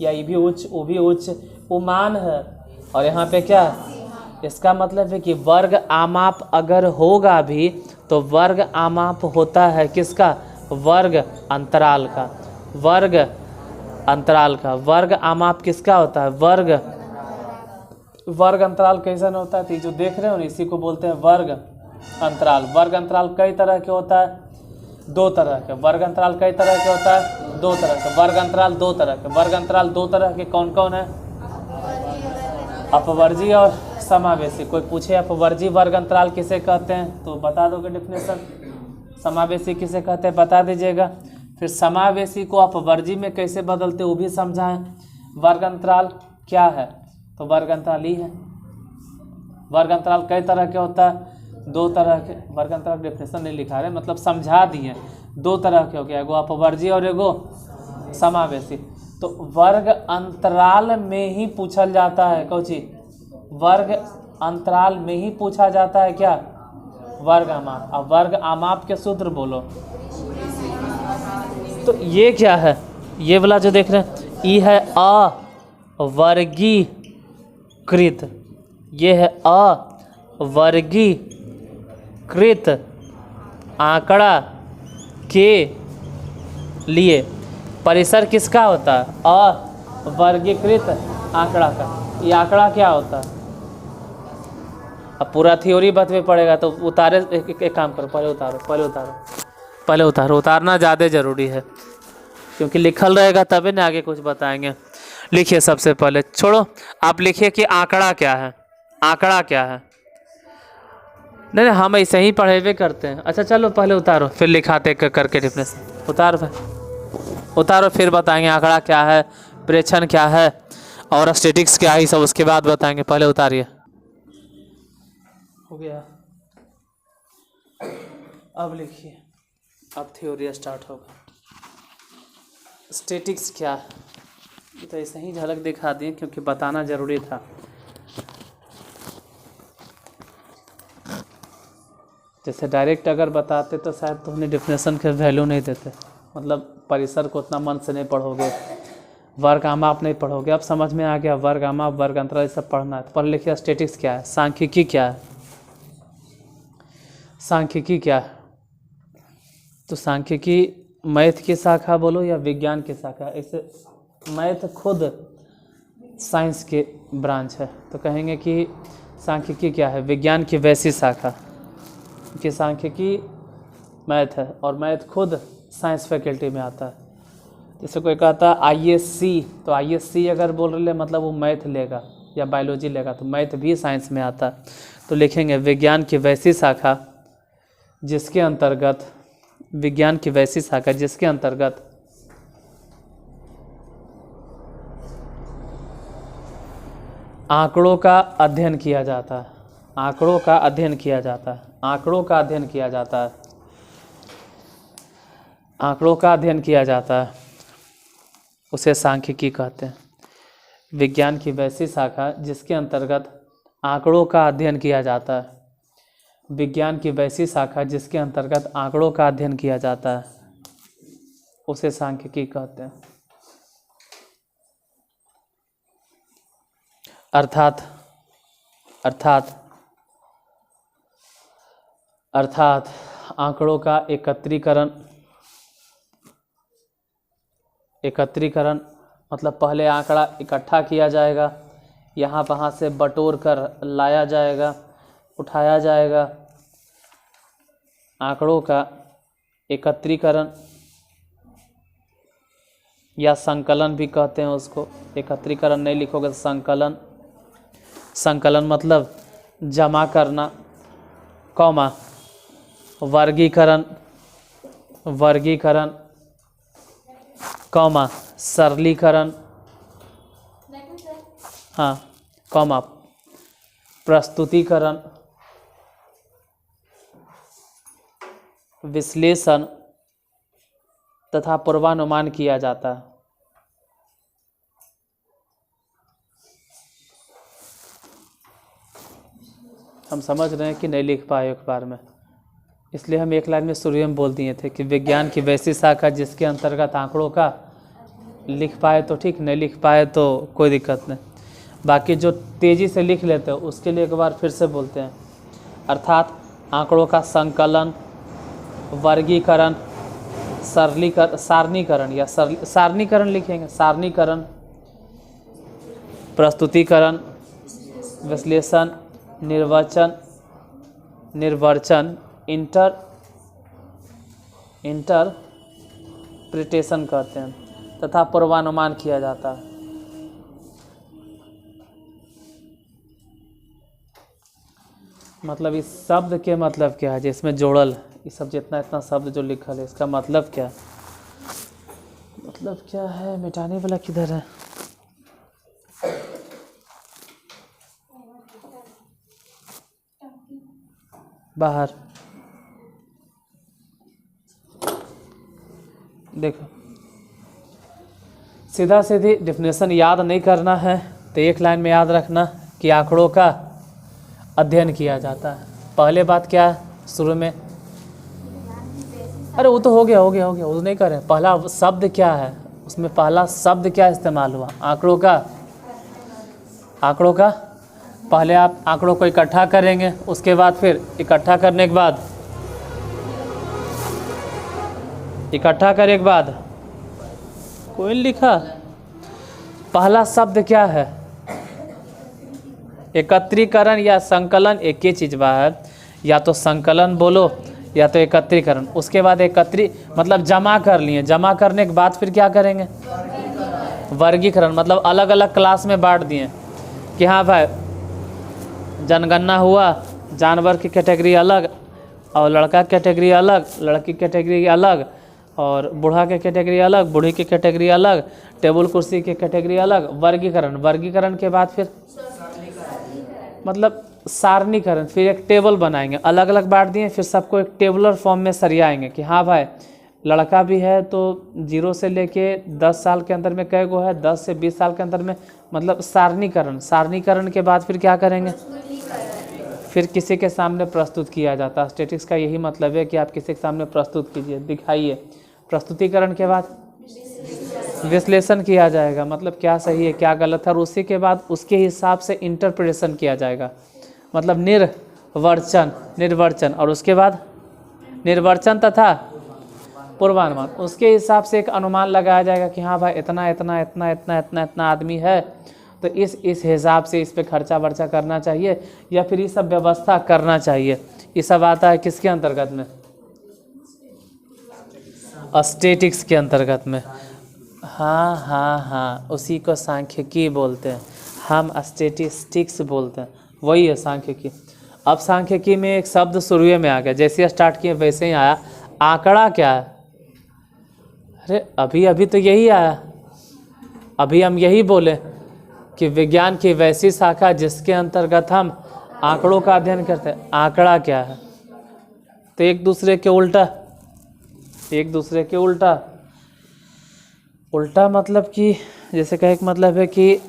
या ये भी उच्च, वो भी उच्च, वो मान है, और यहाँ पे क्या है, इसका मतलब है कि वर्ग आमाप अगर होगा भी तो वर्ग आमाप होता है किसका, वर्ग अंतराल का, वर्ग अंतराल का। वर्ग आमाप किसका होता है, वर्ग अंतराल कैसा होता है, तो जो देख रहे हो ना इसी को बोलते हैं वर्ग अंतराल। वर्ग अंतराल कई तरह के होता है, 2 तरह के। वर्ग अंतराल कई तरह के होता है, 2 तरह के। वर्ग अंतराल 2 तरह के। वर्ग अंतराल 2 तरह के कौन कौन है, अपवर्जी और समावेशी। कोई पूछे अपवर्जी वर्ग अंतराल किसे कहते हैं तो बता दोगे डेफिनेशन, समावेशी किसे कहते हैं बता दीजिएगा। फिर समावेशी को अपवर्जी में कैसे बदलते वो भी समझाएं। वर्ग अंतराल क्या है, तो वर्ग अंतराल ही है। वर्ग अंतराल कई तरह के होता है, 2 तरह के। वर्ग अंतराल डेफिनेशन नहीं लिखा रहे, मतलब समझा दिए, 2 तरह के हो गया, एगो अपवर्जी और एगो समावेशी। तो वर्ग अंतराल में ही पूछल जाता है, कौची, वर्ग अंतराल में ही पूछा जाता है क्या, वर्ग आमाप। अब वर्ग आमाप के सूत्र बोलो, तो ये क्या है, ये वाला जो देख रहे हैं ये है अवर्गीकृत, ये है अवर्गीकृत आंकड़ा के लिए। परिसर किसका होता है, अवर्गीकृत आंकड़ा का। ये आंकड़ा क्या होता है, अब पूरा थ्योरी बतवे पड़ेगा तो उतारे, एक काम करो, पहले उतारो, उतारना ज़्यादा ज़रूरी है क्योंकि लिखल रहेगा तभी ना आगे कुछ बताएंगे। लिखिए सबसे पहले, छोड़ो आप लिखिए कि आंकड़ा क्या है। आंकड़ा क्या है? नहीं नहीं, हम ऐसे ही पढ़े हुए करते हैं। अच्छा चलो पहले उतारो, फिर लिखाते करके डिफिनेशन। उतारो भाई, उतारो, फिर बताएंगे आंकड़ा क्या है, प्रेक्षण क्या है और स्टैटिक्स क्या है, सब उसके बाद बताएंगे। पहले उतारिए। हो गया, अब लिखिए। अब थ्योरी स्टार्ट होगा। स्टैटिक्स क्या है तो ऐसे ही झलक दिखा दिए क्योंकि बताना ज़रूरी था। जैसे डायरेक्ट अगर बताते तो शायद तुमने डिफिनेशन के वैल्यू नहीं देते, मतलब परिसर को उतना मन से नहीं पढ़ोगे, वर्ग आमा आप नहीं पढ़ोगे। अब समझ में आ गया, वर्ग आमा वर्ग अंतराल सब पढ़ना है। तो पढ़ लिखिए स्टैटिक्स क्या है, सांख्यिकी क्या है। सांख्यिकी क्या है? तो सांख्यिकी मैथ की शाखा बोलो या विज्ञान की शाखा। ऐसे मैथ खुद साइंस के ब्रांच है, तो कहेंगे कि सांख्यिकी क्या है, विज्ञान की वैसी शाखा कि सांख्यिकी मैथ है और मैथ खुद साइंस फैकल्टी में आता है। जैसे कोई कहता है आईएससी, तो आईएससी अगर बोल रहे मतलब वो मैथ लेगा या बायोलॉजी लेगा, तो मैथ भी साइंस में आता है। तो लिखेंगे विज्ञान की वैसी शाखा जिसके अंतर्गत, विज्ञान की वैसी शाखा जिसके अंतर्गत आंकड़ों का अध्ययन किया जाता है। आंकड़ों का अध्ययन किया जाता है। आंकड़ों का अध्ययन किया जाता है। आंकड़ों का अध्ययन किया जाता है, उसे सांख्यिकी कहते हैं। विज्ञान की वैसी शाखा जिसके अंतर्गत आंकड़ों का अध्ययन किया जाता है। विज्ञान की वैसी शाखा जिसके अंतर्गत आंकड़ों का अध्ययन किया जाता है, उसे सांख्यिकी कहते हैं। अर्थात अर्थात अर्थात आंकड़ों का एकत्रीकरण मतलब पहले आंकड़ा इकट्ठा किया जाएगा, यहाँ वहाँ से बटोर कर लाया जाएगा, उठाया जाएगा। आंकड़ों का एकत्रीकरण या संकलन भी कहते हैं उसको। एकत्रीकरण नहीं लिखोगे तो संकलन। संकलन मतलब जमा करना, कौमा वर्गीकरण, वर्गीकरण कौमा सरलीकरण, हाँ कौमा प्रस्तुतिकरण, विश्लेषण तथा पूर्वानुमान किया जाता है। हम समझ रहे हैं कि नहीं लिख पाए एक बार में, इसलिए हम एक लाइन में शुरू में बोल दिए थे कि विज्ञान की वैसी शाखा जिसके अंतर्गत आंकड़ों का, लिख पाए तो ठीक, नहीं लिख पाए तो कोई दिक्कत नहीं। बाकी जो तेज़ी से लिख लेते हो उसके लिए एक बार फिर से बोलते हैं। अर्थात आंकड़ों का संकलन, वर्गीकरण, सारणीकरण या सारणीकरण लिखेंगे, सारणीकरण, प्रस्तुतिकरण, विश्लेषण, निर्वचन, इंटरप्रिटेशन कहते हैं तथा पूर्वानुमान किया जाता है। मतलब इस शब्द के मतलब क्या है, जिसमें जोड़ल ये सब जितना इतना शब्द जो लिखल है, इसका मतलब क्या है? मतलब क्या है? मिटाने वाला किधर है? बाहर देखो, सीधा सीधी डिफिनेशन याद नहीं करना है तो एक लाइन में याद रखना कि आंकड़ों का अध्ययन किया जाता है। पहले बात क्या है शुरू में? अरे वो तो हो गया वो नहीं करें। पहला शब्द क्या है उसमें, पहला शब्द क्या इस्तेमाल हुआ? आंकड़ों का। पहले आप आंकड़ों को इकट्ठा करेंगे, उसके बाद फिर इकट्ठा करने के बाद कोई लिखा, पहला शब्द क्या है? एकत्रीकरण या संकलन, एक ही चीज है। या तो संकलन बोलो या तो एकत्रीकरण। उसके बाद मतलब जमा कर लिए, जमा करने के बाद फिर क्या करेंगे? वर्गीकरण मतलब अलग अलग क्लास में बांट दिए कि हाँ भाई जनगणना हुआ, जानवर की कैटेगरी अलग और लड़का कैटेगरी अलग, लड़की कैटेगरी अलग, और बूढ़ा की कैटेगरी अलग, बूढ़ी की कैटेगरी अलग, टेबल कुर्सी की कैटेगरी अलग। वर्गीकरण, वर्गीकरण के बाद फिर मतलब सारणीकरण, फिर एक टेबल बनाएंगे, अलग अलग बांट दिए, फिर सबको एक टेबुलर फॉर्म में सरियाएंगे कि हाँ भाई लड़का भी है तो 0 से लेके 10 साल के अंदर में कै गो है, 10 से 20 साल के अंदर में, मतलब सारणीकरण। सारणीकरण के बाद फिर क्या करेंगे, फिर किसी के सामने प्रस्तुत किया जाता है। स्टैटिस्टिक्स का यही मतलब है कि आप किसी के सामने प्रस्तुत कीजिए, दिखाइए। प्रस्तुतिकरण के बाद विश्लेषण किया जाएगा, मतलब क्या सही है क्या गलत है, और उसी के बाद उसके हिसाब से इंटरप्रिटेशन किया जाएगा, मतलब निर्वचन, निर्वचन, और उसके बाद निर्वचन तथा पूर्वानुमान। उसके हिसाब से एक अनुमान लगाया जाएगा कि हाँ भाई इतना इतना इतना इतना इतना इतना आदमी है, तो इस हिसाब से इस पे खर्चा वर्चा करना चाहिए, या फिर ये सब व्यवस्था करना चाहिए। ये सब आता है किसके अंतर्गत में, स्टैटिस्टिक्स के अंतर्गत में। हाँ हाँ हाँ, उसी को सांख्यिकी बोलते हैं, हम स्टैटिस्टिक्स बोलते हैं, वही है सांख्यिकी। अब सांख्यिकी में एक शब्द शुरू में आ गया, जैसे स्टार्ट किए वैसे ही आया, आंकड़ा क्या है। अरे अभी अभी तो यही आया, अभी हम यही बोले कि विज्ञान की वैसी शाखा जिसके अंतर्गत हम आंकड़ों का अध्ययन करते हैं। आंकड़ा क्या है, तो एक दूसरे के उल्टा, एक दूसरे के उल्टा। उल्टा मतलब कि जैसे कहे एक मतलब है कि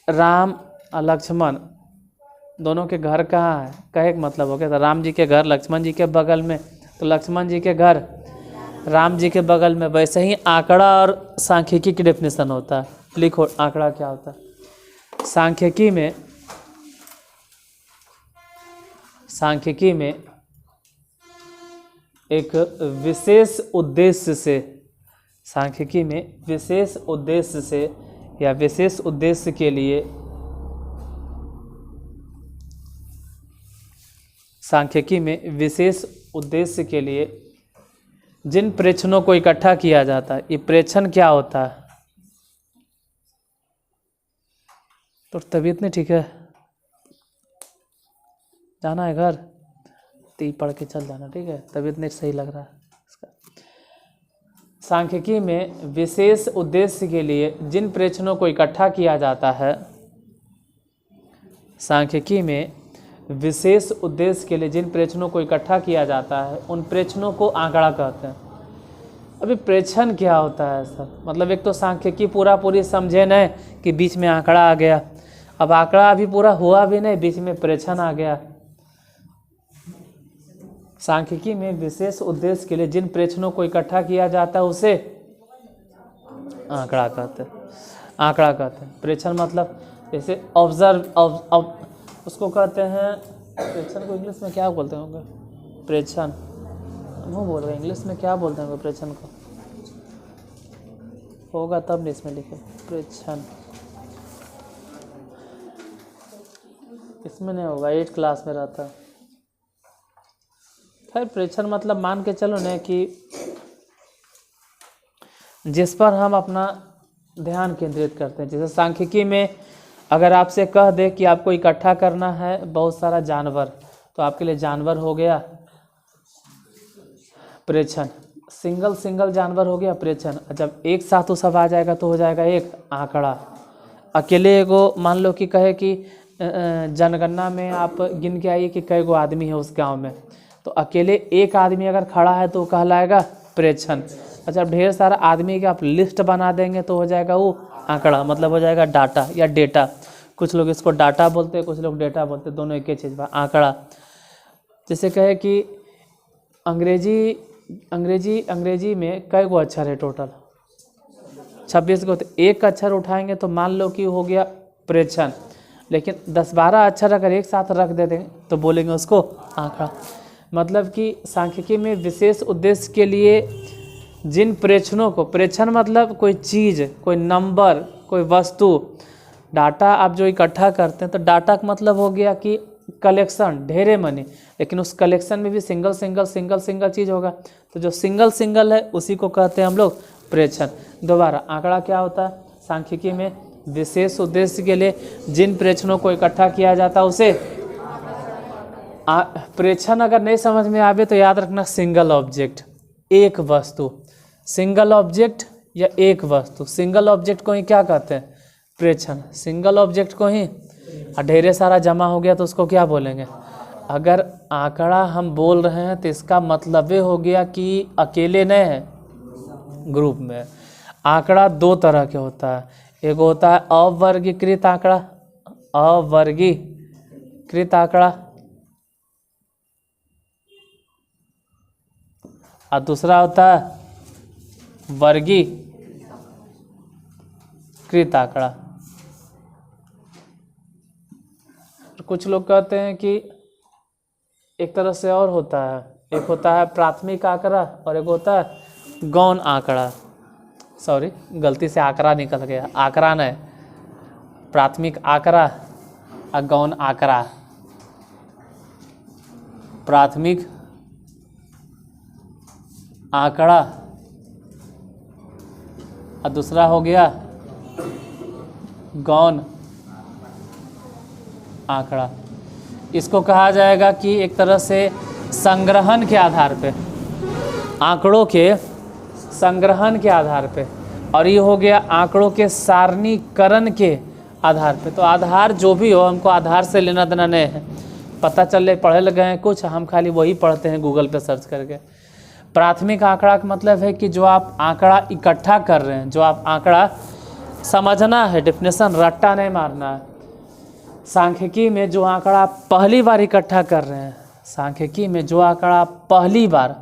राम और लक्ष्मण दोनों के घर कहाँ है, कहे एक मतलब हो गया, तो राम जी के घर लक्ष्मण जी के बगल में, तो लक्ष्मण जी के घर राम जी के बगल में। वैसे ही आंकड़ा और सांख्यिकी की डेफिनेशन होता है। लिखो आंकड़ा क्या होता है। सांख्यिकी में एक विशेष उद्देश्य से, सांख्यिकी में विशेष उद्देश्य से या विशेष उद्देश्य के लिए, सांख्यिकी में विशेष उद्देश्य के लिए जिन प्रेक्षणों को इकट्ठा किया जाता है, ये प्रेक्षण क्या होता है। तो तबीयत नहीं ठीक है, जाना है घर, तो पढ़ के चल जाना, ठीक है, तबीयत नहीं सही लग रहा है इसका। सांख्यिकी में विशेष उद्देश्य के लिए जिन प्रेक्षणों को इकट्ठा किया जाता है, सांख्यिकी में विशेष उद्देश्य के लिए जिन प्रेक्षणों को इकट्ठा किया जाता है, उन प्रेक्षणों को आंकड़ा कहते हैं। अभी प्रेक्षण क्या होता है सर, मतलब एक तो सांख्यिकी पूरी समझे नहीं कि बीच में आंकड़ा आ गया, अब आंकड़ा अभी पूरा हुआ भी नहीं, बीच में प्रेक्षण आ गया। सांख्यिकी में विशेष उद्देश्य के लिए जिन प्रेक्षणों को इकट्ठा किया जाता है उसे आंकड़ा कहते हैं। आंकड़ा कहते हैं। प्रेक्षण मतलब जैसे ऑब्जर्व, उसको कहते हैं, प्रेक्षण को इंग्लिश में क्या बोलते होंगे, प्रेक्षण वो बोल रहे हैं, इंग्लिश में क्या बोलते होंगे प्रेक्षण को, होगा तब नहीं इसमें लिखे, प्रेक्षण इसमें नहीं होगा, 8 क्लास में रहता है। खैर प्रेक्षण मतलब मान के चलो ना कि जिस पर हम अपना ध्यान केंद्रित करते हैं। जैसे सांख्यिकी में अगर आपसे कह दे कि आपको इकट्ठा करना है बहुत सारा जानवर, तो आपके लिए जानवर हो गया प्रेक्षण, सिंगल जानवर हो गया प्रेक्षण। जब एक साथ वो सब आ जाएगा तो हो जाएगा एक आंकड़ा। अकेले एगो मान लो कि कहे कि जनगणना में आप गिन के आइए कि कई गो आदमी है उस गांव में, तो अकेले एक आदमी अगर खड़ा है तो कहलाएगा प्रेक्षण। अच्छा ढेर सारा आदमी की आप लिस्ट बना देंगे तो हो जाएगा वो आंकड़ा, मतलब हो जाएगा डाटा या डेटा। कुछ लोग इसको डाटा बोलते हैं, कुछ लोग डेटा बोलते हैं, दोनों एक ही चीज़। आंकड़ा जैसे कहे कि अंग्रेजी में कई गो अक्षर है टोटल, 26 गो, तो एक अक्षर उठाएंगे तो मान लो कि हो गया प्रेक्षण, लेकिन 10-12 अक्षर अगर एक साथ रख दे देंगे तो बोलेंगे उसको आंकड़ा। मतलब कि सांख्यिकी में विशेष उद्देश्य के लिए जिन प्रेक्षणों को, प्रेक्षण मतलब कोई चीज़, कोई नंबर, कोई वस्तु, डाटा आप जो इकट्ठा करते हैं, तो डाटा का मतलब हो गया कि कलेक्शन, ढेरे मनी, लेकिन उस कलेक्शन में भी सिंगल चीज़ होगा, तो जो सिंगल है उसी को कहते हैं हम लोग प्रेक्षण। दोबारा आंकड़ा क्या होता है, सांख्यिकी में विशेष उद्देश्य के लिए जिन प्रेक्षणों को इकट्ठा किया जाता है उसे प्रेक्षण अगर नहीं समझ में आवे तो याद रखना सिंगल ऑब्जेक्ट, एक वस्तु। सिंगल ऑब्जेक्ट या एक वस्तु, सिंगल ऑब्जेक्ट को ही क्या कहते हैं? प्रेक्षण। सिंगल ऑब्जेक्ट को ही ढेरे सारा जमा हो गया तो उसको क्या बोलेंगे? अगर आंकड़ा हम बोल रहे हैं तो इसका मतलब ये हो गया कि अकेले नहीं है, ग्रुप में। आंकड़ा दो तरह के होता है, एक होता है अवर्गीकृत आंकड़ा, अवर्गीकृत आंकड़ा, और दूसरा होता है वर्गीकृत आंकड़ा। कुछ लोग कहते हैं कि एक तरह से और होता है, एक होता है प्राथमिक आंकड़ा और एक होता है गौण आंकड़ा। सॉरी, गलती से आंकड़ा निकल गया, आंकड़ा नहीं, प्राथमिक आंकड़ा और गौण आंकड़ा। प्राथमिक आंकड़ा और दूसरा हो गया गौण आंकड़ा। इसको कहा जाएगा कि एक तरह से संग्रहण के आधार पे, आंकड़ों के संग्रहण के आधार पे, और ये हो गया आंकड़ों के सारणीकरण के आधार पे। तो आधार जो भी हो, हमको आधार से लेना देना नहीं है। पता चले पढ़े लगे हैं कुछ, हम खाली वही पढ़ते हैं गूगल पे सर्च करके। प्राथमिक आंकड़ा का मतलब है कि जो आप आंकड़ा इकट्ठा कर रहे हैं, जो आप आंकड़ा समझना है, डेफिनेशन रट्टा नहीं मारना है। सांख्यिकी में जो आंकड़ा पहली बार इकट्ठा कर रहे हैं, सांख्यिकी में जो आंकड़ा पहली बार,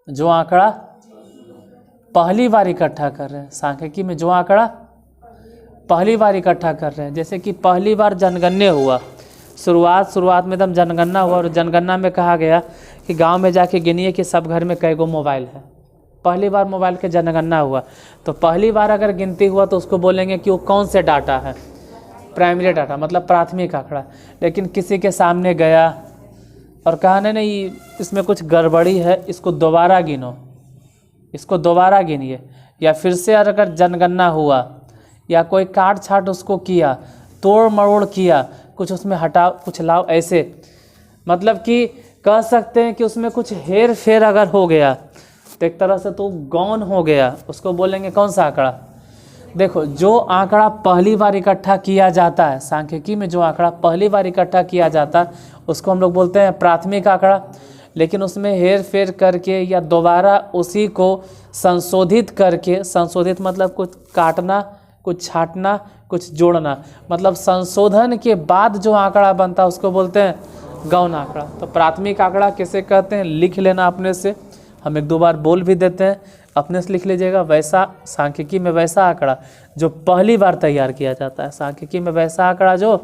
जो आंकड़ा पहली बार इकट्ठा कर रहे हैं, सांख्यिकी में जो आंकड़ा पहली बार इकट्ठा कर रहे हैं, जैसे कि पहली बार जनगणना हुआ, शुरुआत में एकदम जनगणना हुआ, और जनगणना में कहा गया कि गांव में जाके गिनिए कि सब घर में कई गो मोबाइल है। पहली बार मोबाइल के जनगणना हुआ, तो पहली बार अगर गिनती हुआ तो उसको बोलेंगे कि वो कौन से डाटा है? प्राइमरी डाटा, मतलब प्राथमिक आंकड़ा। लेकिन किसी के सामने गया और कहा नहीं, इसमें कुछ गड़बड़ी है, इसको दोबारा गिनो, इसको दोबारा गिनिए। या फिर से अगर जनगणना हुआ या कोई काट छाट उसको किया, तोड़ मरोड़ किया, कुछ उसमें हटाओ कुछ लाओ, ऐसे मतलब कि कह सकते हैं कि उसमें कुछ हेर फेर अगर हो गया तो एक तरह से तो गौण हो गया, उसको बोलेंगे कौन सा आंकड़ा? देखो, जो आंकड़ा पहली बार इकट्ठा किया जाता है, सांख्यिकी में जो आंकड़ा पहली बार इकट्ठा किया जाता है उसको हम लोग बोलते हैं प्राथमिक आंकड़ा। लेकिन उसमें हेर फेर करके या दोबारा उसी को संशोधित करके, संशोधित मतलब कुछ काटना, कुछ छाटना, कुछ जोड़ना, मतलब संशोधन के बाद जो आंकड़ा बनता है उसको बोलते हैं गौण आंकड़ा। तो प्राथमिक आंकड़ा किसे कहते हैं? लिख लेना अपने से, हम एक दो बार बोल भी देते हैं, अपने से लिख लीजिएगा। वैसा सांख्यिकी में वैसा आंकड़ा जो पहली बार तैयार किया जाता है, सांख्यिकी में वैसा आंकड़ा जो,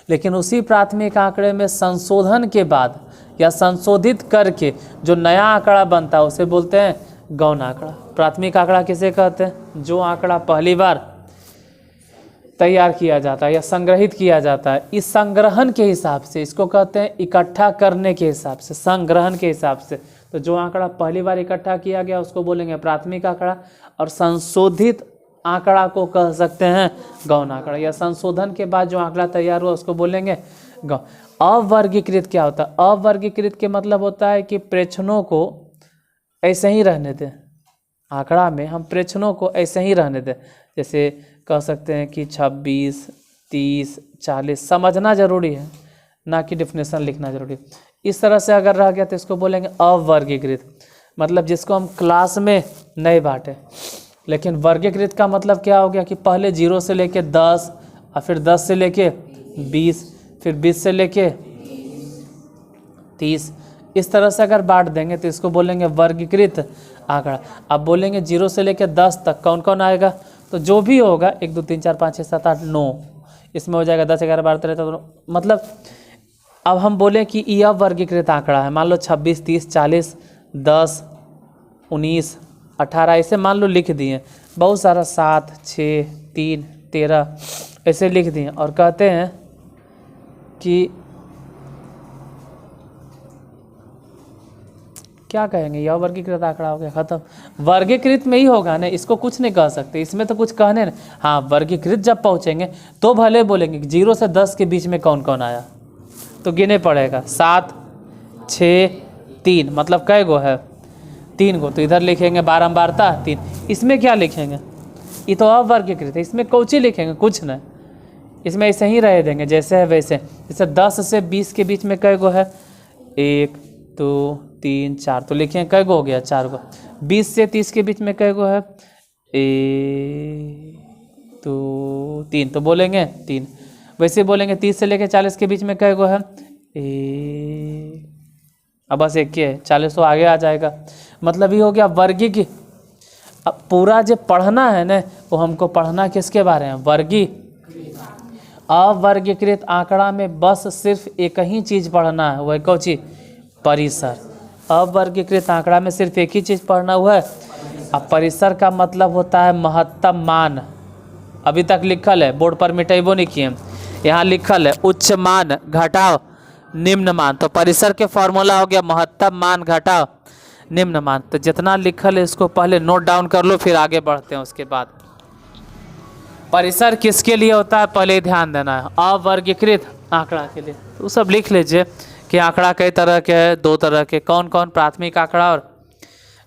लेकिन उसी प्राथमिक आंकड़े में संशोधन के बाद या संशोधित करके जो नया आंकड़ा बनता है उसे बोलते हैं गौण आंकड़ा। प्राथमिक आंकड़ा किसे कहते हैं? जो आंकड़ा पहली बार तैयार किया जाता है या संग्रहित किया जाता है, इस संग्रहण के हिसाब से इसको कहते हैं इकट्ठा करने के हिसाब से, संग्रहण के हिसाब से। तो जो आंकड़ा पहली बार इकट्ठा किया गया उसको बोलेंगे प्राथमिक आंकड़ा, और संशोधित आंकड़ा को कह सकते हैं गौण आंकड़ा, या संशोधन के बाद जो आंकड़ा तैयार हुआ उसको बोलेंगे गौण। अवर्गीकृत क्या होता है? अवर्गीकृत के मतलब होता है कि प्रेक्षणों को ऐसे ही रहने दें, आंकड़ा में हम प्रेक्षणों को ऐसे ही रहने दें। जैसे कह सकते हैं कि 26, 30, 40 समझना जरूरी है, ना कि डेफिनेशन लिखना जरूरी है। इस तरह से अगर रह गया तो इसको बोलेंगे अवर्गीकृत, मतलब जिसको हम क्लास में नहीं बांटे। लेकिन वर्गीकृत का मतलब क्या हो गया कि पहले 0 से लेके 10, और फिर 10 से लेके 20, फिर 20 से लेके 30, इस तरह से अगर बांट देंगे तो इसको बोलेंगे वर्गीकृत आंकड़ा। अब बोलेंगे 0 से लेके 10 तक कौन कौन आएगा? तो जो भी होगा 1 2 3 4 5 6 7 8 9, इसमें हो जाएगा 10 11 12 13 14। मतलब अब हम बोलें कि यह वर्गीकृत आंकड़ा है, मान लो 26, 30, 40, 10, 19, 18 ऐसे मान लो लिख दिए, बहुत सारा 7, 6, 3, 13 ऐसे लिख दिए, और कहते हैं कि क्या कहेंगे, यह वर्गीकृत आंकड़ा हो गया, खत्म। वर्गीकृत में ही होगा ना, इसको कुछ नहीं कह सकते, इसमें तो कुछ कहने नहीं। हाँ, वर्गीकृत जब पहुँचेंगे तो भले बोलेंगे कि 0 से 10 के बीच में कौन कौन आया, तो गिने पड़ेगा 7 6 3, मतलब कै गो है 3 गो, तो इधर लिखेंगे बारंबारता 3। इसमें क्या लिखेंगे, ये तो अवर्गीकृत है, इसमें कौची लिखेंगे, कुछ नहीं, इसमें ऐसे ही रह देंगे जैसे है वैसे। जैसे 10 से 20 के बीच में कै गो है, 1 2 3 4, तो लिखेंगे कै गो हो गया, 4 गो। 20 से 30 के बीच में कै गो है, 1 2 3, तो बोलेंगे 3। वैसे बोलेंगे 30 से लेकर 40 के बीच में कै गो है, 1, अब बस एक ही है, 40 तो आगे आ जाएगा। मतलब ये हो गया वर्गीकृत। अब पूरा जो पढ़ना है ना, वो हमको पढ़ना किसके बारे में, अवर्गीकृत आंकड़ा में बस सिर्फ एक ही चीज़ पढ़ना है, वह कौन चीज़, परिसर। अवर्गीकृत आंकड़ा में सिर्फ एक ही चीज़ पढ़ना हुआ है। अब परिसर का मतलब होता है महत्तम मान। अभी तक लिखल है, बोर्ड पर मिटेबो नहीं किए, यहाँ लिखल है उच्च मान घटाओ निम्न मान, तो परिसर के फॉर्मूला हो गया महत्तम मान घटाओ निम्न मान। तो जितना लिखल है इसको पहले नोट डाउन कर लो, फिर आगे बढ़ते हैं। उसके बाद परिसर किसके लिए होता है, पहले ध्यान देना है, अवर्गीकृत आंकड़ा के लिए। तो सब लिख लीजिए कि आंकड़ा कई तरह के है, 2 तरह के, कौन कौन, प्राथमिक आंकड़ा और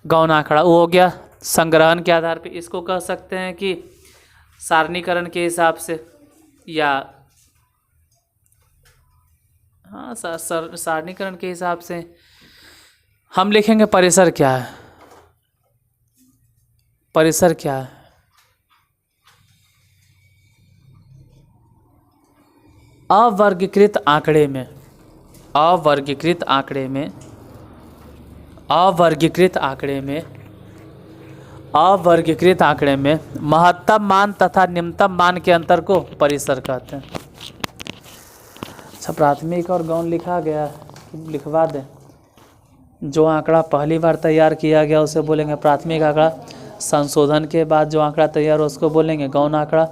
गौण आंकड़ा। वो हो गया संग्रहण के आधार पे, इसको कह सकते हैं कि सारणीकरण के हिसाब से, या हाँ सारणीकरण के हिसाब से हम लिखेंगे परिसर क्या है। परिसर क्या है, अवर्गीकृत आंकड़े में, अवर्गीकृत आंकड़े में, अवर्गीकृत आंकड़े में, अवर्गीकृत आंकड़े में महत्तम मान तथा निम्नतम मान के अंतर को परिसर कहते हैं। अच्छा, प्राथमिक और गौण लिखा गया, लिखवा दें। जो आंकड़ा पहली बार तैयार किया गया उसे बोलेंगे प्राथमिक आंकड़ा, संशोधन के बाद जो आंकड़ा तैयार हो उसको बोलेंगे गौण आंकड़ा।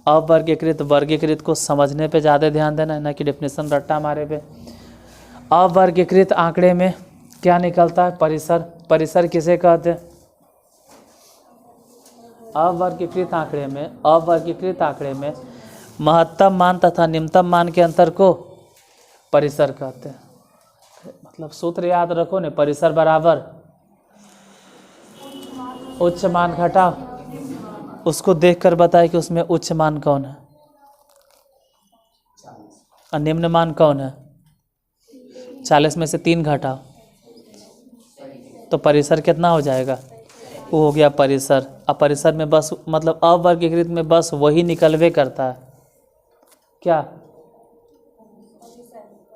अवर्गीकृत, वर्गीकृत को समझने पे ज़्यादा ध्यान देना है, ना कि डेफिनेशन रट्टा मारे पे। अवर्गीकृत आंकड़े में क्या निकलता है, परिसर। परिसर किसे कहते हैं, अवर्गीकृत आंकड़े में, अवर्गीकृत आंकड़े में महत्तम मान तथा निम्नतम मान के अंतर को परिसर कहते हैं। मतलब सूत्र याद रखो ने, परिसर बराबर उच्च मान घटाओ, उसको देखकर बताए कि उसमें उच्च मान कौन है और निम्न मान कौन है। 40 में से 3 घटाओ तो परिसर कितना हो जाएगा, वो हो गया परिसर। अब परिसर में बस मतलब अवर्गीकृत में बस वही निकलवे करता है, क्या,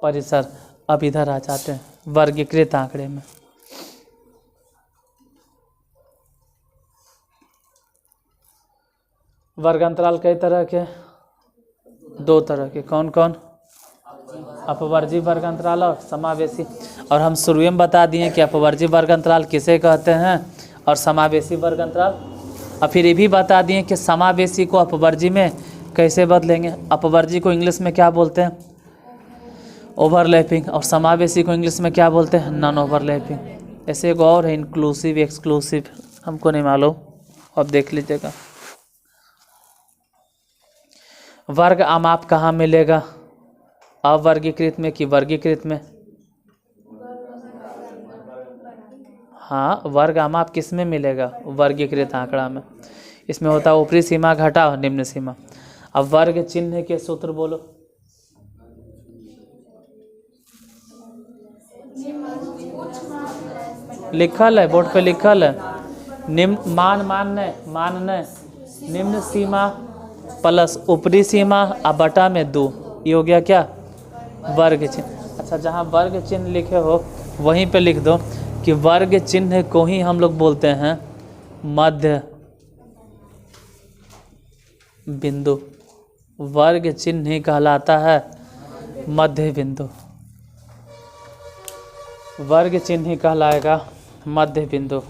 परिसर। अब इधर आ जाते हैं वर्गीकृत आंकड़े में। वर्ग अंतराल कई तरह के, 2 तरह के, कौन कौन, अपवर्जी वर्ग अंतराल और समावेशी। और हम शुरू में बता दिए कि अपवर्जी वर्ग अंतराल किसे कहते हैं और समावेशी वर्ग अंतराल। और फिर ये भी बता दिए कि समावेशी को अपवर्जी में कैसे बदलेंगे। अपवर्जी को इंग्लिश में क्या बोलते हैं, ओवरलैपिंग, और समावेशी को इंग्लिश में क्या बोलते हैं, नॉन ओवरलैपिंग। ऐसे एक और है इंक्लूसिव, एक्सक्लूसिव, हमको नहीं मालूम, अब देख लीजिएगा। वर्ग आमाप कहाँ मिलेगा, अवर्गीकृत में कि वर्गीकृत में। हाँ, वर्ग आमाप किस में मिलेगा, वर्गीकृत आंकड़ा में। इसमें होता है ऊपरी सीमा घटाओ निम्न सीमा। अब वर्ग चिन्ह के सूत्र बोलो, लिखल है बोर्ड पे, लिखल है निम्न मान, मान निम्न सीमा प्लस ऊपरी सीमा और बटा में 2, ये हो गया क्या, वर्ग चिन्ह। अच्छा, जहाँ वर्ग चिन्ह लिखे हो वहीं पे लिख दो कि वर्ग चिन्ह को ही हम लोग बोलते हैं मध्य बिंदु। वर्ग चिन्ह ही कहलाता है मध्य बिंदु, वर्ग चिन्ह ही कहलाएगा मध्य बिंदु।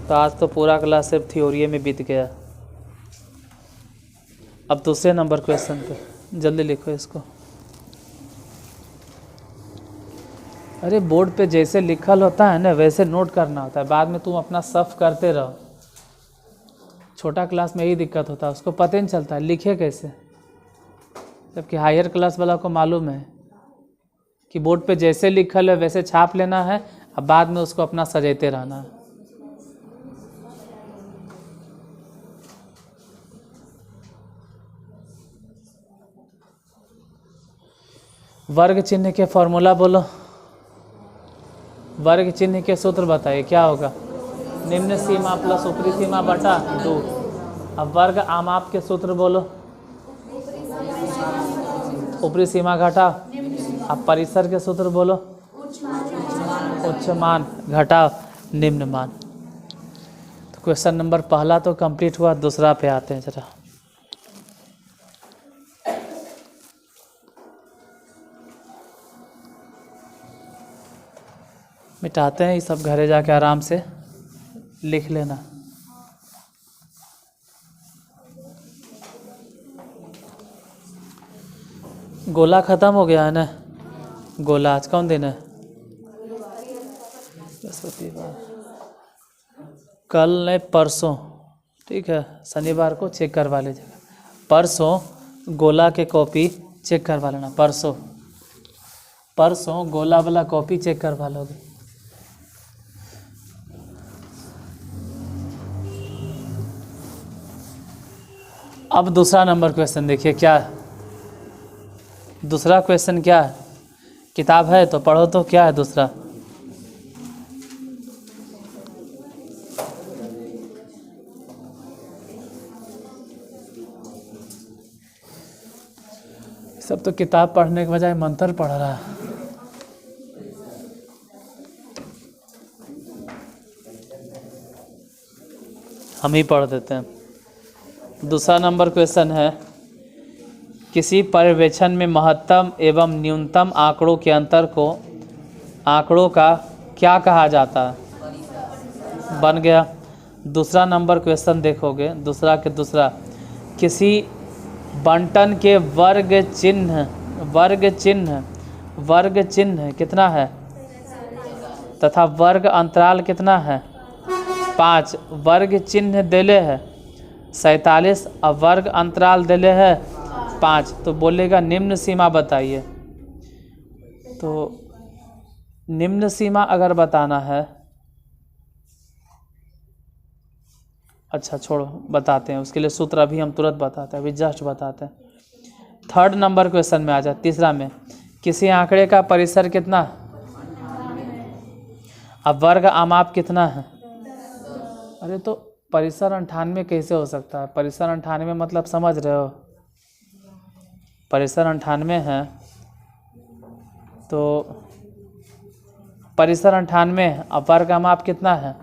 तो आज तो पूरा क्लास सिर्फ थ्योरी में बीत गया। अब दूसरे नंबर क्वेश्चन पे जल्दी लिखो इसको। अरे बोर्ड पे जैसे लिखल होता है ना वैसे नोट करना होता है, बाद में तुम अपना सफ करते रहो। छोटा क्लास में यही दिक्कत होता है, उसको पता नहीं चलता है लिखे कैसे, जबकि हायर क्लास वाला को मालूम है कि बोर्ड पे जैसे लिखल है वैसे छाप लेना है, अब बाद में उसको अपना सजाते रहना है। वर्ग चिन्ह के फॉर्मूला बोलो, वर्ग चिन्ह के सूत्र बताइए क्या होगा। निम्न सीमा प्लस ऊपरी सीमा बटा 2। अब वर्ग आमाप के सूत्र बोलो, ऊपरी सीमा घटाओ। अब परिसर के सूत्र बोलो, उच्च मान घटाओ निम्न मान। तो क्वेश्चन नंबर पहला तो कंप्लीट हुआ, दूसरा पे आते हैं जरा। मिटाते हैं ये सब, घरे जाके आराम से लिख लेना। गोला ख़त्म हो गया है ना, गोला आज कौन दिन है, बृहस्पतिवार, कल नहीं परसों, ठीक है, शनिवार को चेक करवा लीजिएगा। परसों गोला के कॉपी चेक करवा लेना, परसों गोला वाला कॉपी चेक करवा लोगे। अब दूसरा नंबर क्वेश्चन देखिए क्या है। दूसरा क्वेश्चन क्या है, किताब है तो पढ़ो, तो क्या है दूसरा। सब तो किताब पढ़ने के बजाय मंत्र पढ़ रहा है। हम ही पढ़ देते हैं। दूसरा नंबर क्वेश्चन है, किसी पर्यवेक्षण में महत्तम एवं न्यूनतम आंकड़ों के अंतर को आंकड़ों का क्या कहा जाता है। बन गया। दूसरा नंबर क्वेश्चन देखोगे, दूसरा के दूसरा, किसी बंटन के वर्ग चिन्ह कितना है तथा वर्ग अंतराल कितना है। 5 वर्ग चिन्ह देले है 47, अब वर्ग अंतराल देले है 5, तो बोलेगा निम्न सीमा बताइए। तो निम्न सीमा अगर बताना है, अच्छा छोड़ो बताते हैं, उसके लिए सूत्र अभी हम तुरंत बताते हैं, अभी जस्ट बताते हैं। थर्ड नंबर क्वेश्चन में आ जाए, तीसरा में, किसी आंकड़े का परिसर कितना, अब वर्ग आमाप कितना है। अरे तो परिसर 98 कैसे हो सकता है, परिसर 98 मतलब समझ रहे हो, परिसर 98 है तो परिसर 98, अब वर्ग आमाप कितना है,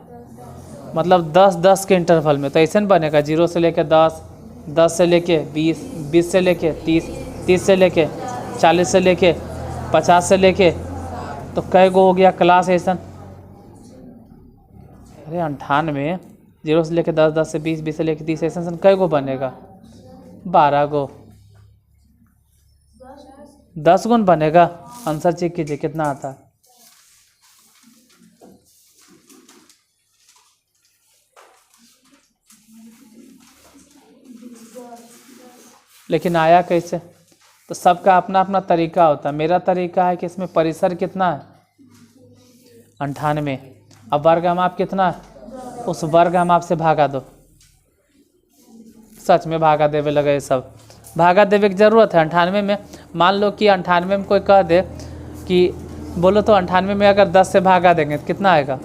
मतलब 10-10 के इंटरवल में, तो ऐसे न बनेगा 0 से लेके 10, 10 से लेके 20, 20 से लेके 30, 30 से लेके 40 से लेके 50 से लेके, तो कै गो हो गया क्लास ऐसा। अरे 98, 0 से लेके 10, 10 से 20, 20 से लेके 30 ऐसा कै गो बनेगा, 12 गो, 10 गुण बनेगा। आंसर चेक कीजिए कितना आता है। लेकिन आया कैसे, तो सबका अपना अपना तरीका होता है। मेरा तरीका है कि इसमें परिसर कितना है 98, अब वर्ग आमाप कितना है, उस वर्ग आमाप से भागा दो। सच में भागा देवे लगे, सब भागा देवे की ज़रूरत है। 98 में मान लो कि 98 में कोई कह दे कि बोलो तो 98 में अगर 10 से भागा देंगे तो कितना आएगा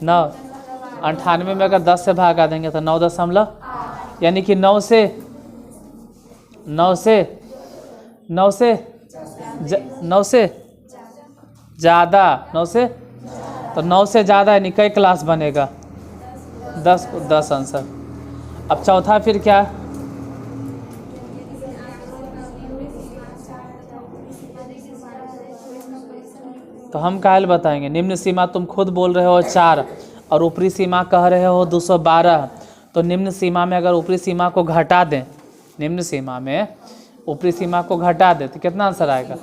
9। 98 में अगर 10 से भागा देंगे तो 9 यानी कि 9 से ज़्यादा, 9 से, तो 9 से ज़्यादा यानी कई क्लास बनेगा, 10 आंसर। अब चौथा फिर क्या, तो हम कायल बताएंगे। निम्न सीमा तुम खुद बोल रहे हो 4 और ऊपरी सीमा कह रहे हो 212, तो निम्न सीमा में अगर ऊपरी सीमा को घटा दें निम्न सीमा में ऊपरी सीमा को घटा दे तो कितना आंसर आएगा?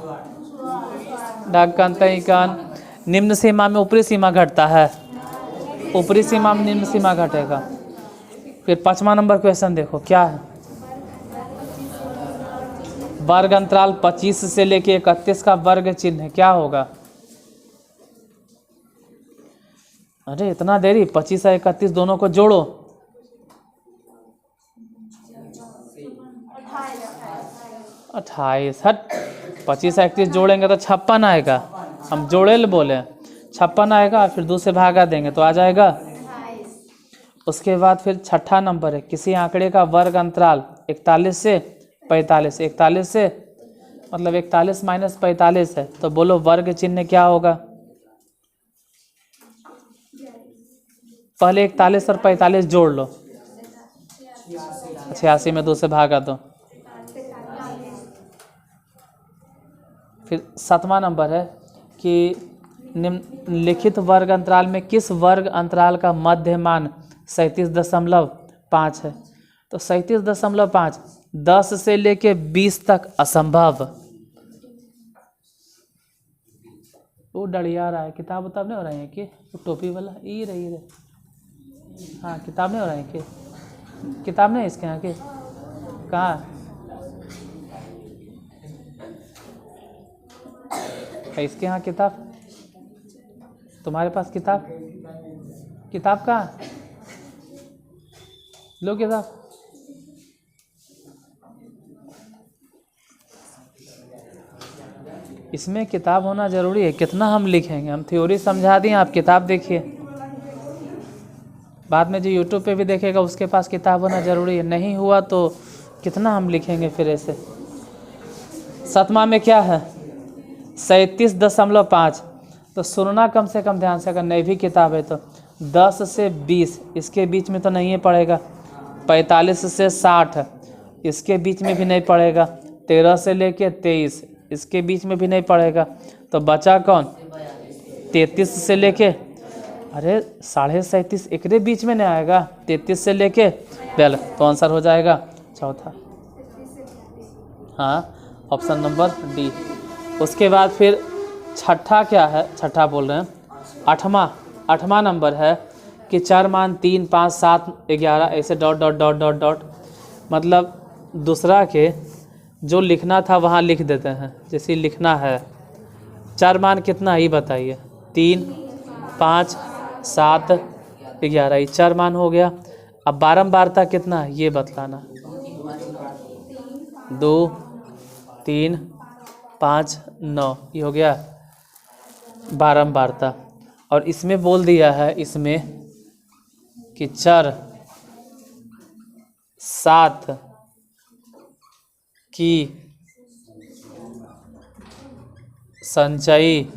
ढक्कन तयकन। निम्न सीमा में ऊपरी सीमा घटता है, ऊपरी सीमा में निम्न सीमा घटेगा। फिर 5वां नंबर क्वेश्चन देखो क्या है। वर्ग अंतराल 25 से लेके 31 का वर्ग चिन्ह क्या होगा? अरे इतना देरी, 25 और 31 दोनों को जोड़ो। 28। हट, 25 और 31 जोड़ेंगे तो 56 आएगा। हम जोड़े बोले 56 आएगा, फिर 2 से भागा देंगे तो आ जाएगा। उसके बाद फिर 6ठा नंबर है, किसी आंकड़े का वर्ग अंतराल 41 से 45। 41 से मतलब 41 माइनस 45 है, तो बोलो वर्ग चिन्ह क्या होगा? पहले 41 और 45 जोड़ लो, 86 में 2 से भागा दो। फिर 7वां नंबर है कि निम्नलिखित वर्ग अंतराल में किस वर्ग अंतराल का मध्य मान 37.5 है? तो 37.5 10 से लेके 20 तक असंभव। वो डरिया रहा है, किताब उताब नहीं हो रही है कि टोपी वाला ये रही है। हाँ, किताब नहीं हो रही है कि किताब नहीं इसके यहाँ के कहाँ है? इसके यहाँ किताब, तुम्हारे पास किताब, किताब कहाँ? लो किताब। इसमें किताब होना ज़रूरी है, कितना हम लिखेंगे? हम थ्योरी समझा दिए, आप किताब देखिए। बाद में जो यूट्यूब पे भी देखेगा उसके पास किताब होना ज़रूरी है, नहीं हुआ तो कितना हम लिखेंगे फिर ऐसे। 7वां में क्या है? 37.5। तो सुनना कम से कम ध्यान से, अगर नई भी किताब है तो 10 से 20 इसके बीच में तो नहीं है पड़ेगा। 45 से 60 इसके बीच में भी नहीं पड़ेगा। 13 से लेके 23 इसके बीच में भी नहीं पड़ेगा। तो बचा कौन? 33 से लेके, अरे 37.5 एकरे बीच में नहीं आएगा। 33 से लेके वेल, तो आंसर हो जाएगा चौथा। हाँ, ऑप्शन नंबर डी। उसके बाद फिर 6ठा क्या है? 6ठा बोल रहे हैं, 8वां नंबर है कि 4 मान 3, 5, 7, 11 ऐसे dot dot dot dot dot, मतलब दूसरा के जो लिखना था वहाँ लिख देते हैं। जैसे लिखना है 4 मान कितना ही बताइए? 3, 5, 7, 11, ये 4 मान हो गया। अब बारंबारता कितना है ये बतलाना। 2, 3, 5, 9 ये हो गया बारंबारता। और इसमें बोल दिया है इसमें कि चर 7 की संचयी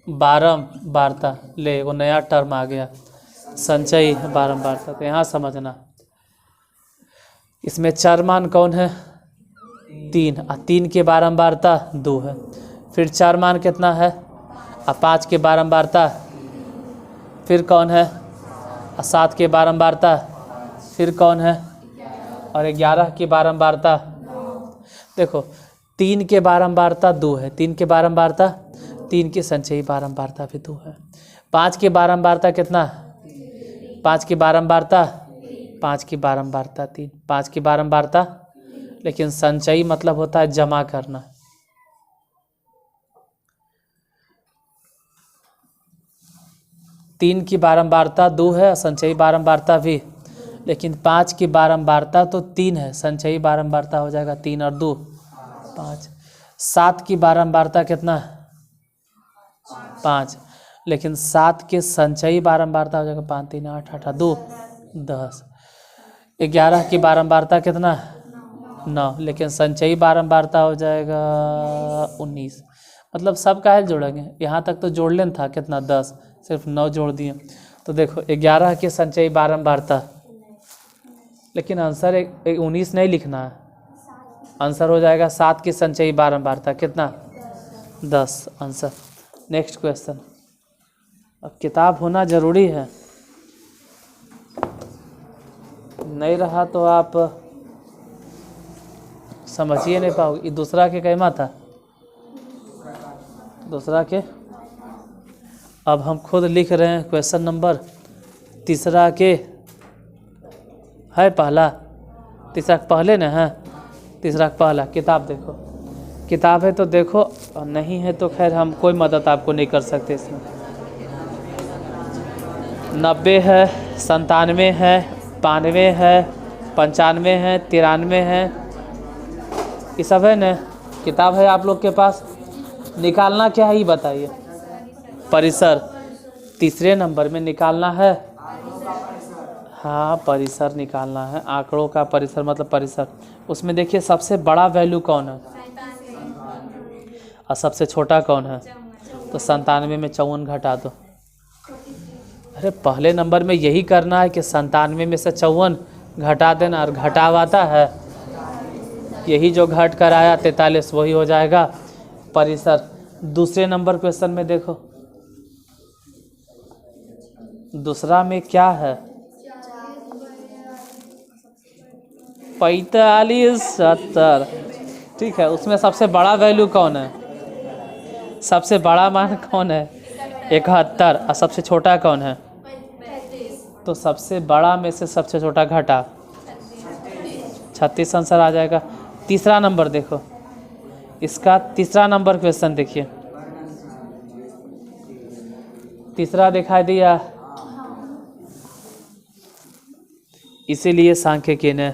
बारंबारता। ले, वो नया टर्म आ गया, संचयी बारंबारता। तो यहाँ समझना, इसमें चार मान कौन है? 3, और 3 की बारंबारता 2 है। फिर 4 मान कितना है? और 5 की बारंबारता फिर कौन है? और 7 की बारंबारता फिर कौन है? और 11 की बारंबारता। देखो 3 के बारंबारता 2 है, 3 के बारंबारता, 3 की संचयी बारंबारता भी 2 है। 5 की बारंबारता कितना? 5 की बारंबारता, 5 की बारंबारता 3, 5 की बारंबारता, लेकिन संचयी मतलब होता है जमा करना। तीन की बारंबारता 2 है, संचयी बारंबारता भी, लेकिन 5 की बारंबारता तो 3 है, संचयी बारंबारता हो जाएगा 3 और 2 5। 7 की बारंबारता कितना? 5, लेकिन 7 के संचयी बारंबारता हो जाएगा 5 3 8 8 2 10। 11 की बारंबारता कितना? 9, लेकिन संचयी बारंबारता हो जाएगा 19। मतलब सब का है जोड़ेंगे, यहाँ तक तो जोड़ लेना था कितना 10, सिर्फ 9 जोड़ दिए। तो देखो 11 की संचयी बारंबारता, लेकिन आंसर 19 नहीं लिखना है, आंसर हो जाएगा 7 की संचयी बारंबारता कितना? 10 आंसर। Next question. अब किताब होना ज़रूरी है, नहीं रहा तो आप समझिए नहीं पाओगे। ये दूसरा के कैमा था, दूसरा के। अब हम खुद लिख रहे हैं क्वेश्चन नंबर तीसरा के है पहला, तीसरा पहले ना है, तीसरा पहला। किताब देखो, किताब है तो देखो, और नहीं है तो खैर हम कोई मदद आपको नहीं कर सकते इसमें। 90 है, 97 है, 92 है, 95 है, 93 है, ये सब है ना। किताब है आप लोग के पास, निकालना क्या है ये बताइए। परिसर तीसरे नंबर में निकालना है। हाँ, परिसर निकालना है, आंकड़ों का परिसर मतलब परिसर। उसमें देखिए सबसे बड़ा वैल्यू कौन है और सबसे छोटा कौन है, तो 97 में 54 घटा दो। अरे पहले नंबर में यही करना है कि 97 में से 54 घटा देना, और घटावाता है यही जो घट कर आया 43 वही हो जाएगा परिसर। दूसरे नंबर क्वेश्चन में देखो, दूसरा में क्या है, 45, 70। ठीक है, उसमें सबसे बड़ा वैल्यू कौन है, सबसे बड़ा मान कौन है, 71, और सबसे छोटा कौन है, तो सबसे बड़ा में से सबसे छोटा घटा 36 आंसर आ जाएगा। तीसरा नंबर देखो, इसका तीसरा नंबर क्वेश्चन देखिए, तीसरा दिखाई दिया। इसीलिए सांख्यिकी ने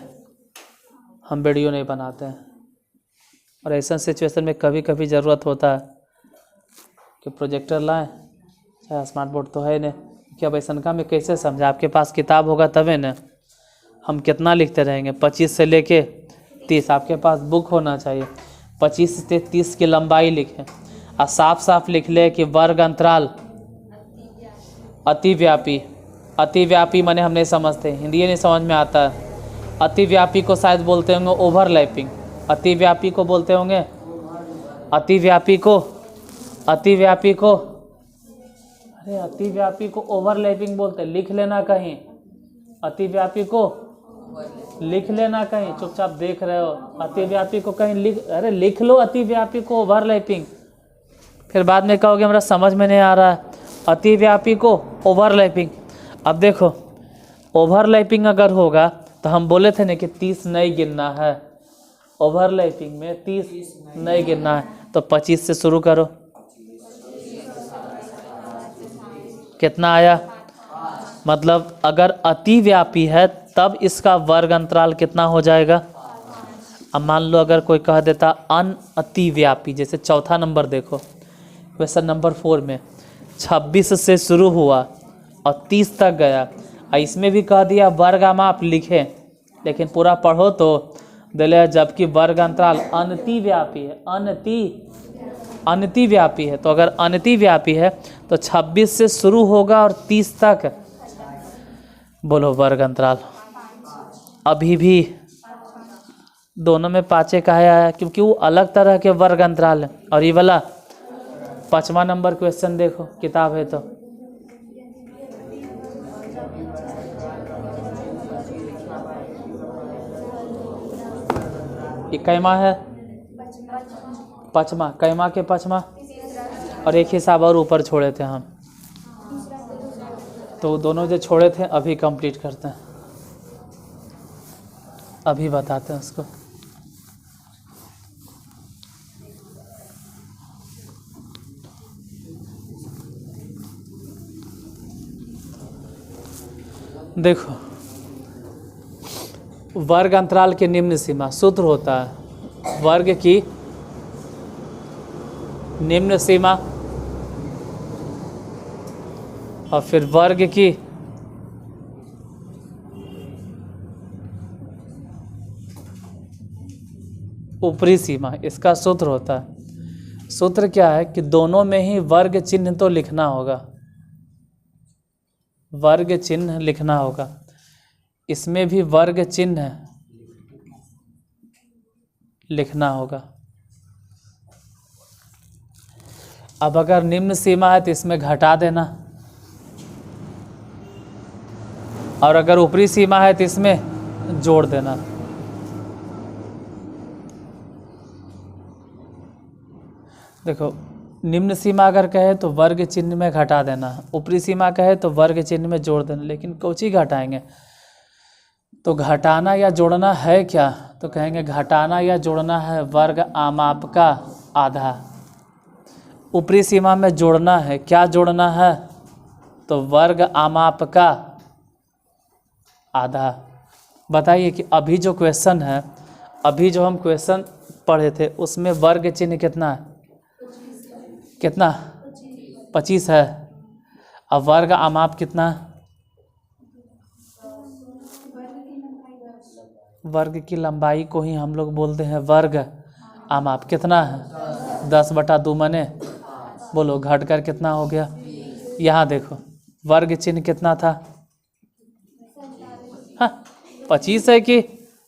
हम वीडियो नहीं बनाते हैं, और ऐसा सिचुएशन में कभी कभी ज़रूरत होता है कि प्रोजेक्टर लाएं, चाहे स्मार्ट बोर्ड तो है नहीं, कि अब ऐसा का में कैसे समझा। आपके पास किताब होगा तभी ना, हम कितना लिखते रहेंगे, 25 से लेके 30। आपके पास बुक होना चाहिए, 25 से 30 की लंबाई लिखें, और साफ साफ लिख ले कि वर्ग अंतराल अतिव्यापी। अतिव्यापी माने हम नहीं समझते, हिंदी नहीं समझ में आता है। अतिव्यापी को शायद बोलते होंगे ओवरलैपिंग, अतिव्यापी को बोलते होंगे, अतिव्यापी को, अतिव्यापी को, अरे अतिव्यापी को ओवरलैपिंग बोलते। लिख लेना कहीं, अतिव्यापी को लिख लेना कहीं, चुपचाप देख रहे हो, अतिव्यापी को कहीं लिख, अरे लिख लो अतिव्यापी को ओवरलैपिंग, फिर बाद में कहोगे मेरा समझ में नहीं आ रहा है। अतिव्यापी को ओवरलैपिंग। अब देखो ओवरलैपिंग अगर होगा तो हम बोले थे ना कि 30 नहीं गिनना है, ओवरलैपिंग में 30 नहीं गिनना है, तो 25 से शुरू करो। कितना आया, मतलब अगर अतिव्यापी है तब इसका वर्ग अंतराल कितना हो जाएगा। अब मान लो अगर कोई कह देता अतिव्यापी, जैसे चौथा नंबर देखो क्वेश्चन नंबर 4 में 26 से शुरू हुआ और 30 तक गया, और इसमें भी कह दिया वर्ग माप लिखे, लेकिन पूरा पढ़ो तो दिले, जबकि वर्ग अंतराल अनतिव्यापी है, अनतिव्यापी है। तो अगर अनतिव्यापी है तो 26 से शुरू होगा और 30 तक, बोलो वर्ग अंतराल। अभी भी दोनों में 5 का आया, क्योंकि वो अलग तरह के वर्ग अंतराल है। और ये वाला 5वां नंबर क्वेश्चन देखो, किताब है तो ये कैमा है, 5वां, कैमा के 5वां, और एक हिसाब और ऊपर छोड़े थे हम, तो दोनों जो छोड़े थे अभी कंप्लीट करते हैं, अभी बताते हैं उसको। देखो वर्ग अंतराल के निम्न सीमा, सूत्र होता है वर्ग की निम्न सीमा और फिर वर्ग की ऊपरी सीमा, इसका सूत्र होता है। सूत्र क्या है कि दोनों में ही वर्ग चिन्ह तो लिखना होगा, वर्ग चिन्ह लिखना होगा, इसमें भी वर्ग चिन्ह लिखना होगा। अब अगर निम्न सीमा है तो इसमें घटा देना, और अगर ऊपरी सीमा है तो इसमें जोड़ देना। देखो, निम्न सीमा अगर कहे तो वर्ग चिन्ह में घटा देना, ऊपरी सीमा कहे तो वर्ग चिन्ह में जोड़ देना, लेकिन कोची घटाएंगे? तो घटाना या जोड़ना है क्या? तो कहेंगे घटाना या जोड़ना है वर्ग आमाप का आधा। ऊपरी सीमा में जोड़ना है, क्या जोड़ना है? तो वर्ग आमाप का आधा। बताइए कि अभी जो क्वेश्चन है, अभी जो हम क्वेश्चन पढ़े थे उसमें वर्ग चिन्ह कितना है? कितना? 25 है। अब वर्ग आमाप कितना? वर्ग की लंबाई को ही हम लोग बोलते हैं वर्ग आमाप। कितना है? 10/2 मने, बोलो घट कर कितना हो गया? यहाँ देखो वर्ग चिन्ह कितना था? हाँ 25 है कि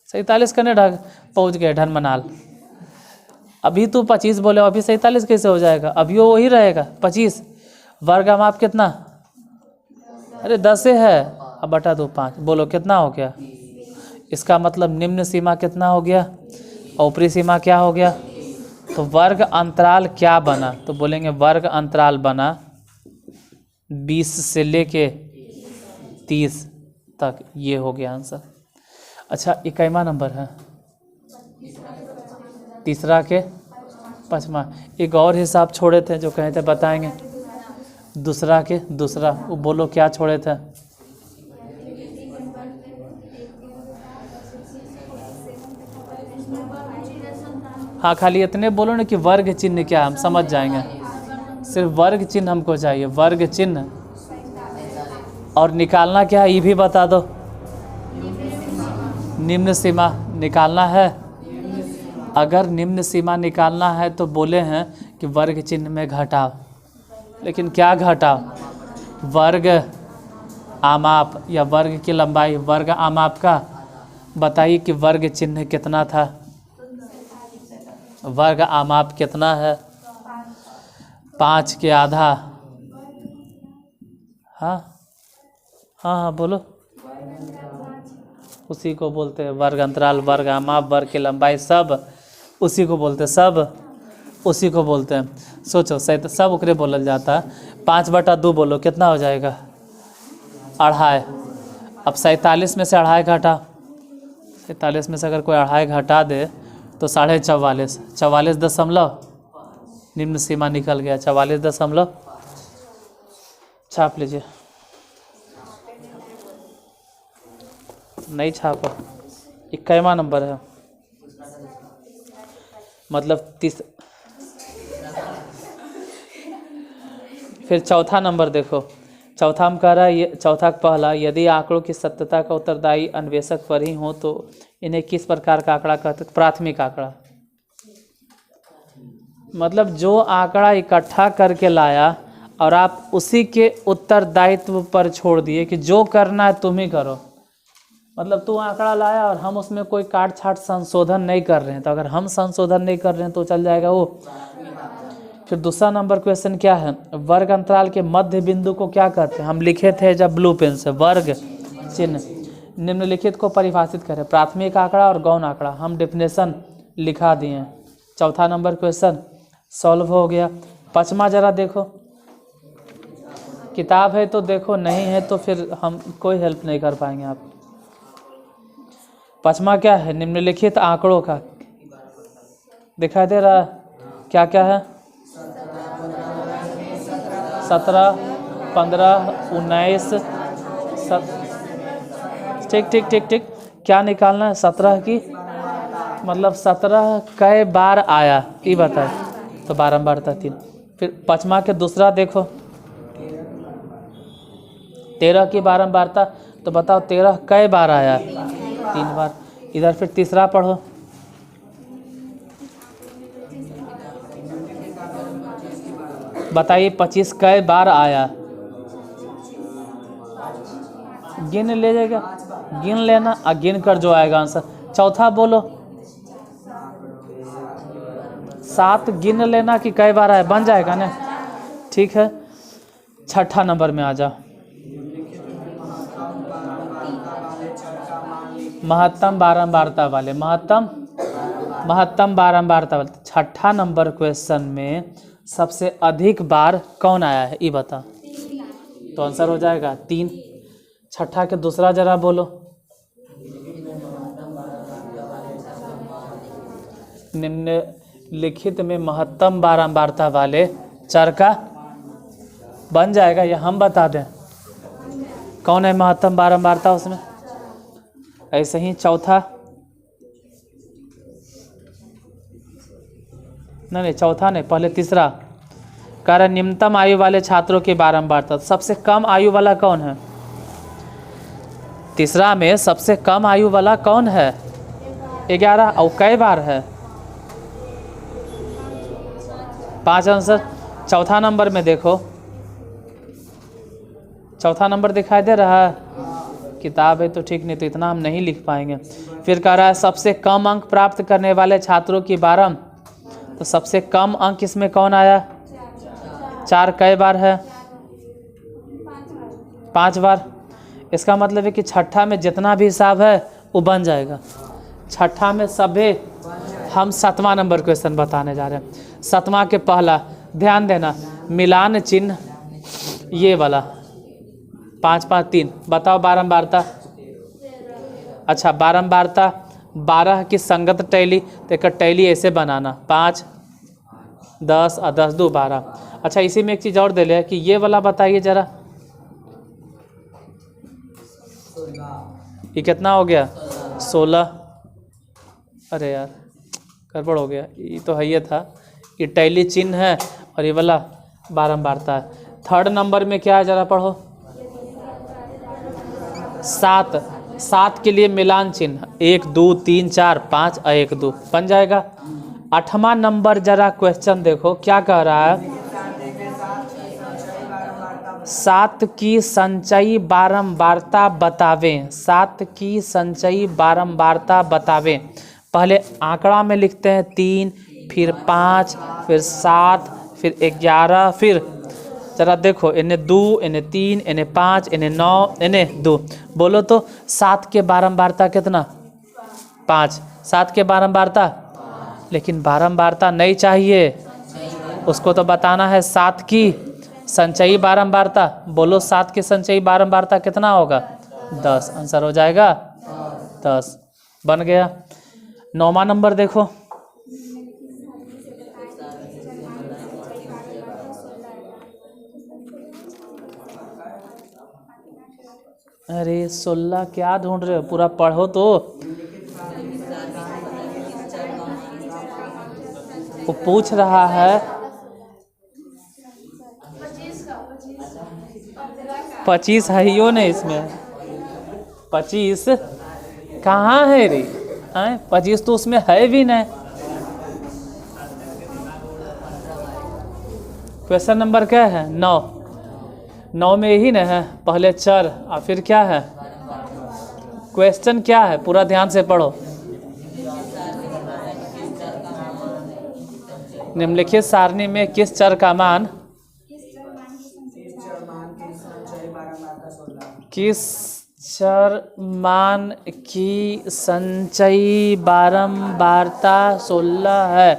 47 करने ढंग पहुँच गए ढन मनाल। अभी तो 25 बोले, अभी 47 कैसे हो जाएगा? अभी वो वही रहेगा 25। वर्ग आमाप कितना? अरे 10 है, अब बटा 2 5, बोलो कितना हो गया? इसका मतलब निम्न सीमा कितना हो गया और ऊपरी सीमा क्या हो गया? तो वर्ग अंतराल क्या बना? तो बोलेंगे वर्ग अंतराल बना 20 से लेके 30 तक। ये हो गया आंसर। अच्छा, 21वां नंबर है, तीसरा के 5वां। एक और हिसाब छोड़े थे जो कहे थे बताएंगे। दूसरा के दूसरा, वो बोलो क्या छोड़े थे? हाँ खाली इतने बोलो ना कि वर्ग चिन्ह क्या, हम समझ जाएंगे। सिर्फ वर्ग चिन्ह हमको चाहिए, वर्ग चिन्ह। और निकालना क्या है ये भी बता दो। निम्न सीमा निकालना है। अगर निम्न सीमा निकालना है तो बोले हैं कि वर्ग चिन्ह में घटाओ, लेकिन क्या घटाओ? वर्ग आमाप या वर्ग की लंबाई, वर्ग आमाप का। बताइए कि वर्ग चिन्ह कितना था? वर्ग आमाप कितना है? 5 के आधा। हाँ हाँ हाँ बोलो। उसी को बोलते हैं वर्ग अंतराल, वर्ग आमाप, वर्ग की लंबाई, सब उसी को बोलते हैं, सब उसी को बोलते हैं। सोचो सही, सब उकरे बोलल जाता है। 5/2 बोलो कितना हो जाएगा? 2.5। अब 47 में से 2.5 घटा, 47 में से अगर कोई 2.5 घटा दे तो 44.5, 44 निम्न सीमा निकल गया। 44 छाप लीजिए। नहीं छापा, 21वां नंबर है, मतलब फिर चौथा नंबर देखो। चौथा में कह रहा है, ये चौथा का पहला, यदि आंकड़ों की सत्यता का उत्तरदायी अन्वेषक पर ही हो तो इन्हें किस प्रकार का आंकड़ा कहते हैं? प्राथमिक आंकड़ा। मतलब जो आंकड़ा इकट्ठा करके लाया और आप उसी के उत्तरदायित्व पर छोड़ दिए कि जो करना है तुम ही करो। मतलब तू आंकड़ा लाया और हम उसमें कोई काट छाट संशोधन नहीं कर रहे हैं, तो अगर हम संशोधन नहीं कर रहे हैं तो चल जाएगा वो। फिर दूसरा नंबर क्वेश्चन क्या है? वर्ग अंतराल के मध्य बिंदु को क्या कहते हैं? हम लिखे थे जब ब्लू पेन से, वर्ग चिन्ह। निम्नलिखित को परिभाषित करें, प्राथमिक आंकड़ा और गौण आंकड़ा। हम डेफिनेशन लिखा दिए हैं। चौथा नंबर क्वेश्चन सॉल्व हो गया। 5वां जरा देखो, किताब है तो देखो, नहीं है तो फिर हम कोई हेल्प नहीं कर पाएंगे आप। 5वां क्या है? निम्नलिखित आंकड़ों का दिखाई दे रहा है, क्या क्या है? 17, 15, 19। ठीक ठीक ठीक ठीक। क्या निकालना है? 17 की, मतलब 17 कई बार आया ये बताए, तो बारंबारता 3। फिर 5वां के दूसरा देखो, 13 की बारंबारता, तो बताओ 13 कई बार आया? 3 बार। इधर फिर तीसरा पढ़ो, बताइए 25 कई बार आया? गिन ले जाएगा, गिन लेना और गिन कर जो आएगा आंसर। चौथा बोलो, 7 गिन लेना कि कई बार आया, बन जाएगा ना? ठीक है। 6ठा नंबर में आ जाओ, महत्तम बारंबारता वाले, महत्तम बारंबारता वाले। 6ठा नंबर क्वेश्चन में सबसे अधिक बार कौन आया है ये बता, तो आंसर हो जाएगा 3। छठा के दूसरा जरा बोलो। निम्नलिखित में महत्तम बारंबारता वाले चर का बन जाएगा या हम बता दें? कौन है महत्तम बारंबारता उसमें? ऐसे ही चौथा, नहीं चौथा नहीं, पहले तीसरा। कह रहे निम्नतम आयु वाले छात्रों की बारंबारता, सबसे कम आयु वाला कौन है? तीसरा में सबसे कम आयु वाला कौन है? 11। और कई बार है? 5 आंसर। चौथा नंबर में देखो, चौथा नंबर दिखाई दे रहा है? किताब है तो ठीक, नहीं तो इतना हम नहीं लिख पाएंगे। फिर कह रहा है सबसे कम अंक प्राप्त करने वाले छात्रों की बारम, तो सबसे कम अंक इसमें कौन आया? 4 कई बार है? 5 बार। इसका मतलब है कि छठा में जितना भी हिसाब है वो बन जाएगा। छठा में सभी हम 7वां नंबर क्वेश्चन बताने जा रहे हैं। 7वां के पहला ध्यान देना, मिलान चिन्ह ये वाला 5 5 3, बताओ बारंबारता। अच्छा बारंबारता 12 की संगत टैली, तो एक टैली ऐसे बनाना 5 10 और 10 2 12। अच्छा इसी में एक चीज़ और दे ले कि ये वाला बताइए जरा, ये कितना हो गया? 16। अरे यार गड़बड़ हो गया, ये तो है, ये था, ये टैली चिन्ह है और ये वाला बारंबारता है। थर्ड नंबर में क्या है जरा पढ़ो? 7। 7 के लिए मिलान चिन्ह 1 2 3 4 5 और 1 2 बन जाएगा। 8वां नंबर जरा क्वेश्चन देखो क्या कह रहा है? 7 की संचयी बारंबारता बतावें। 7 की संचयी बारंबारता बतावें। पहले आंकड़ा में लिखते हैं 3, फिर 5, फिर 7, फिर 11, फिर जरा देखो इन्हें 2, इन्हें 3, इन्हें 5, इन्हें 9, इन्हें 2। बोलो तो 7 के बारंबारता कितना? 5। 7 के बारंबारता, लेकिन बारंबारता नहीं चाहिए, उसको तो बताना है 7 की संचयी बारंबारता। बोलो 7 की संचयी बारंबारता कितना होगा? 10। आंसर हो जाएगा 10, बन गया। 9वां नंबर देखो, अरे 16 क्या ढूंढ रहे हो? पूरा पढ़ो तो। वो पूछ रहा है 25 है ही नहीं इसमें। 25 कहाँ है रे? 25 तो उसमें है भी नहीं। क्वेश्चन नंबर क्या है? 9। 9 में यही ना है, पहले चर और फिर क्या है? क्वेश्चन क्या है? पूरा ध्यान से पढ़ो। निम्नलिखित सारणी में किस चर का मान, किस चर मान की संचयी बारंबारता 16 है?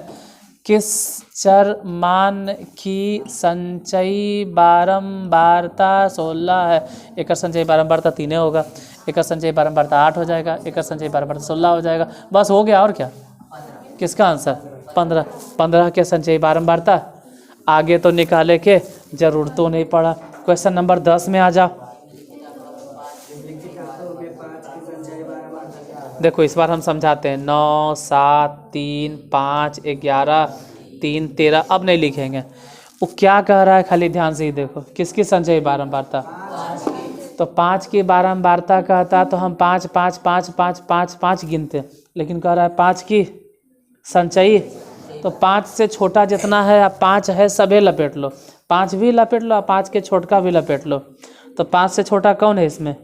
किस चर मान की संचयी बारंबारता 16 है? एक संचयी बारंबारता 3 होगा, एक संचयी बारंबारता 8 हो जाएगा, एक संचयी बारंबारता 16 हो जाएगा। बस हो गया, और क्या? किसका आंसर? 15। 15 के संचयी बारंबारता। आगे तो निकाले के जरूरत तो नहीं पड़ा। क्वेश्चन नंबर 10 में आ जाओ। देखो इस बार हम समझाते हैं। 9 7 3 5 11 3 13 अब नहीं लिखेंगे। वो क्या कह रहा है खाली ध्यान से ही देखो, किसकी संचयी बारंबारता? तो 5 की बारंबारता कहता तो हम 5 5 5 5 5 5 गिनते, लेकिन कह रहा है 5 की संचयी, तो 5 से छोटा जितना है, अब 5 है सभी लपेट लो, 5 भी लपेट लो और 5 के छोटा भी लपेट लो। तो 5 से छोटा कौन है इसमें?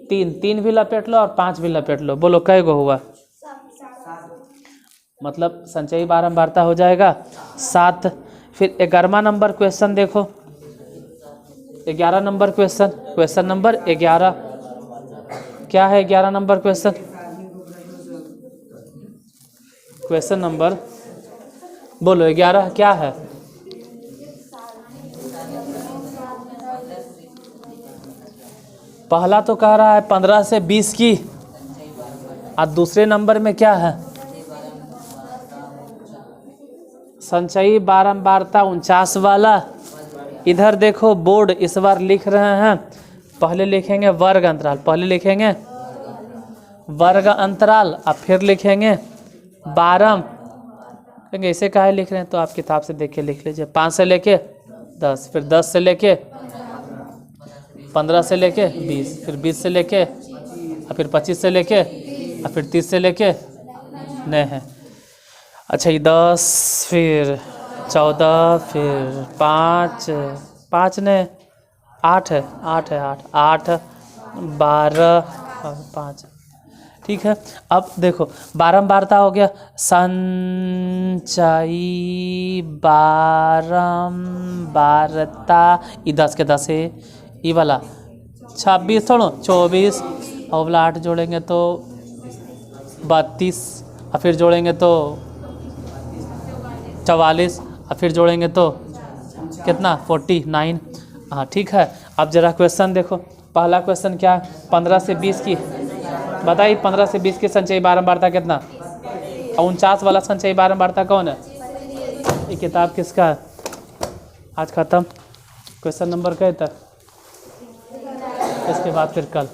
3। 3 भी लपेट लो और 5 भी लपेट लो। बोलो कै गो हुआ? मतलब संचयी बारंबारता हो जाएगा 7। फिर 11वां नंबर क्वेश्चन देखो, 11 नंबर क्वेश्चन, क्वेश्चन नंबर 11 क्या है? 11 नंबर क्वेश्चन, क्वेश्चन नंबर बोलो 11 क्या है? पहला तो कह रहा है 15 से 20 की, और दूसरे नंबर में क्या है? संचयी बारंबारता 49 वाला। इधर देखो बोर्ड इस बार लिख रहे हैं, पहले लिखेंगे वर्ग अंतराल, पहले लिखेंगे वर्ग अंतराल और फिर लिखेंगे बारम। कहेंगे इसे काहे लिख रहे हैं, तो आप किताब से देख के लिख लीजिए। 5 से लेके 10, फिर 10 से लेके 15 से लेके 20, फिर 20 से लेके और फिर 25 से लेके और फिर 30 से लेके नहीं है। अच्छा ये 10, फिर 14, फिर 5 ने 8 है, 8 है, 8 12 और 5। ठीक है, अब देखो बारंबारता हो गया, संचयी बारंबारता, ये 10 के 10 है, ये वाला 26 थोड़ा 24, और वाला 8 जोड़ेंगे तो 32, और फिर जोड़ेंगे तो 44, और फिर जोड़ेंगे तो कितना 49। हाँ ठीक है, अब जरा क्वेश्चन देखो। पहला क्वेश्चन क्या है? 15 से 20 की बताइए, 15 से 20 की संचयी बारंबारता कितना? और 49 वाला संचयी बारंबारता कौन है? ये किताब किसका है? आज ख़त्म। क्वेश्चन नंबर क्या तक, इसके बाद फिर कल।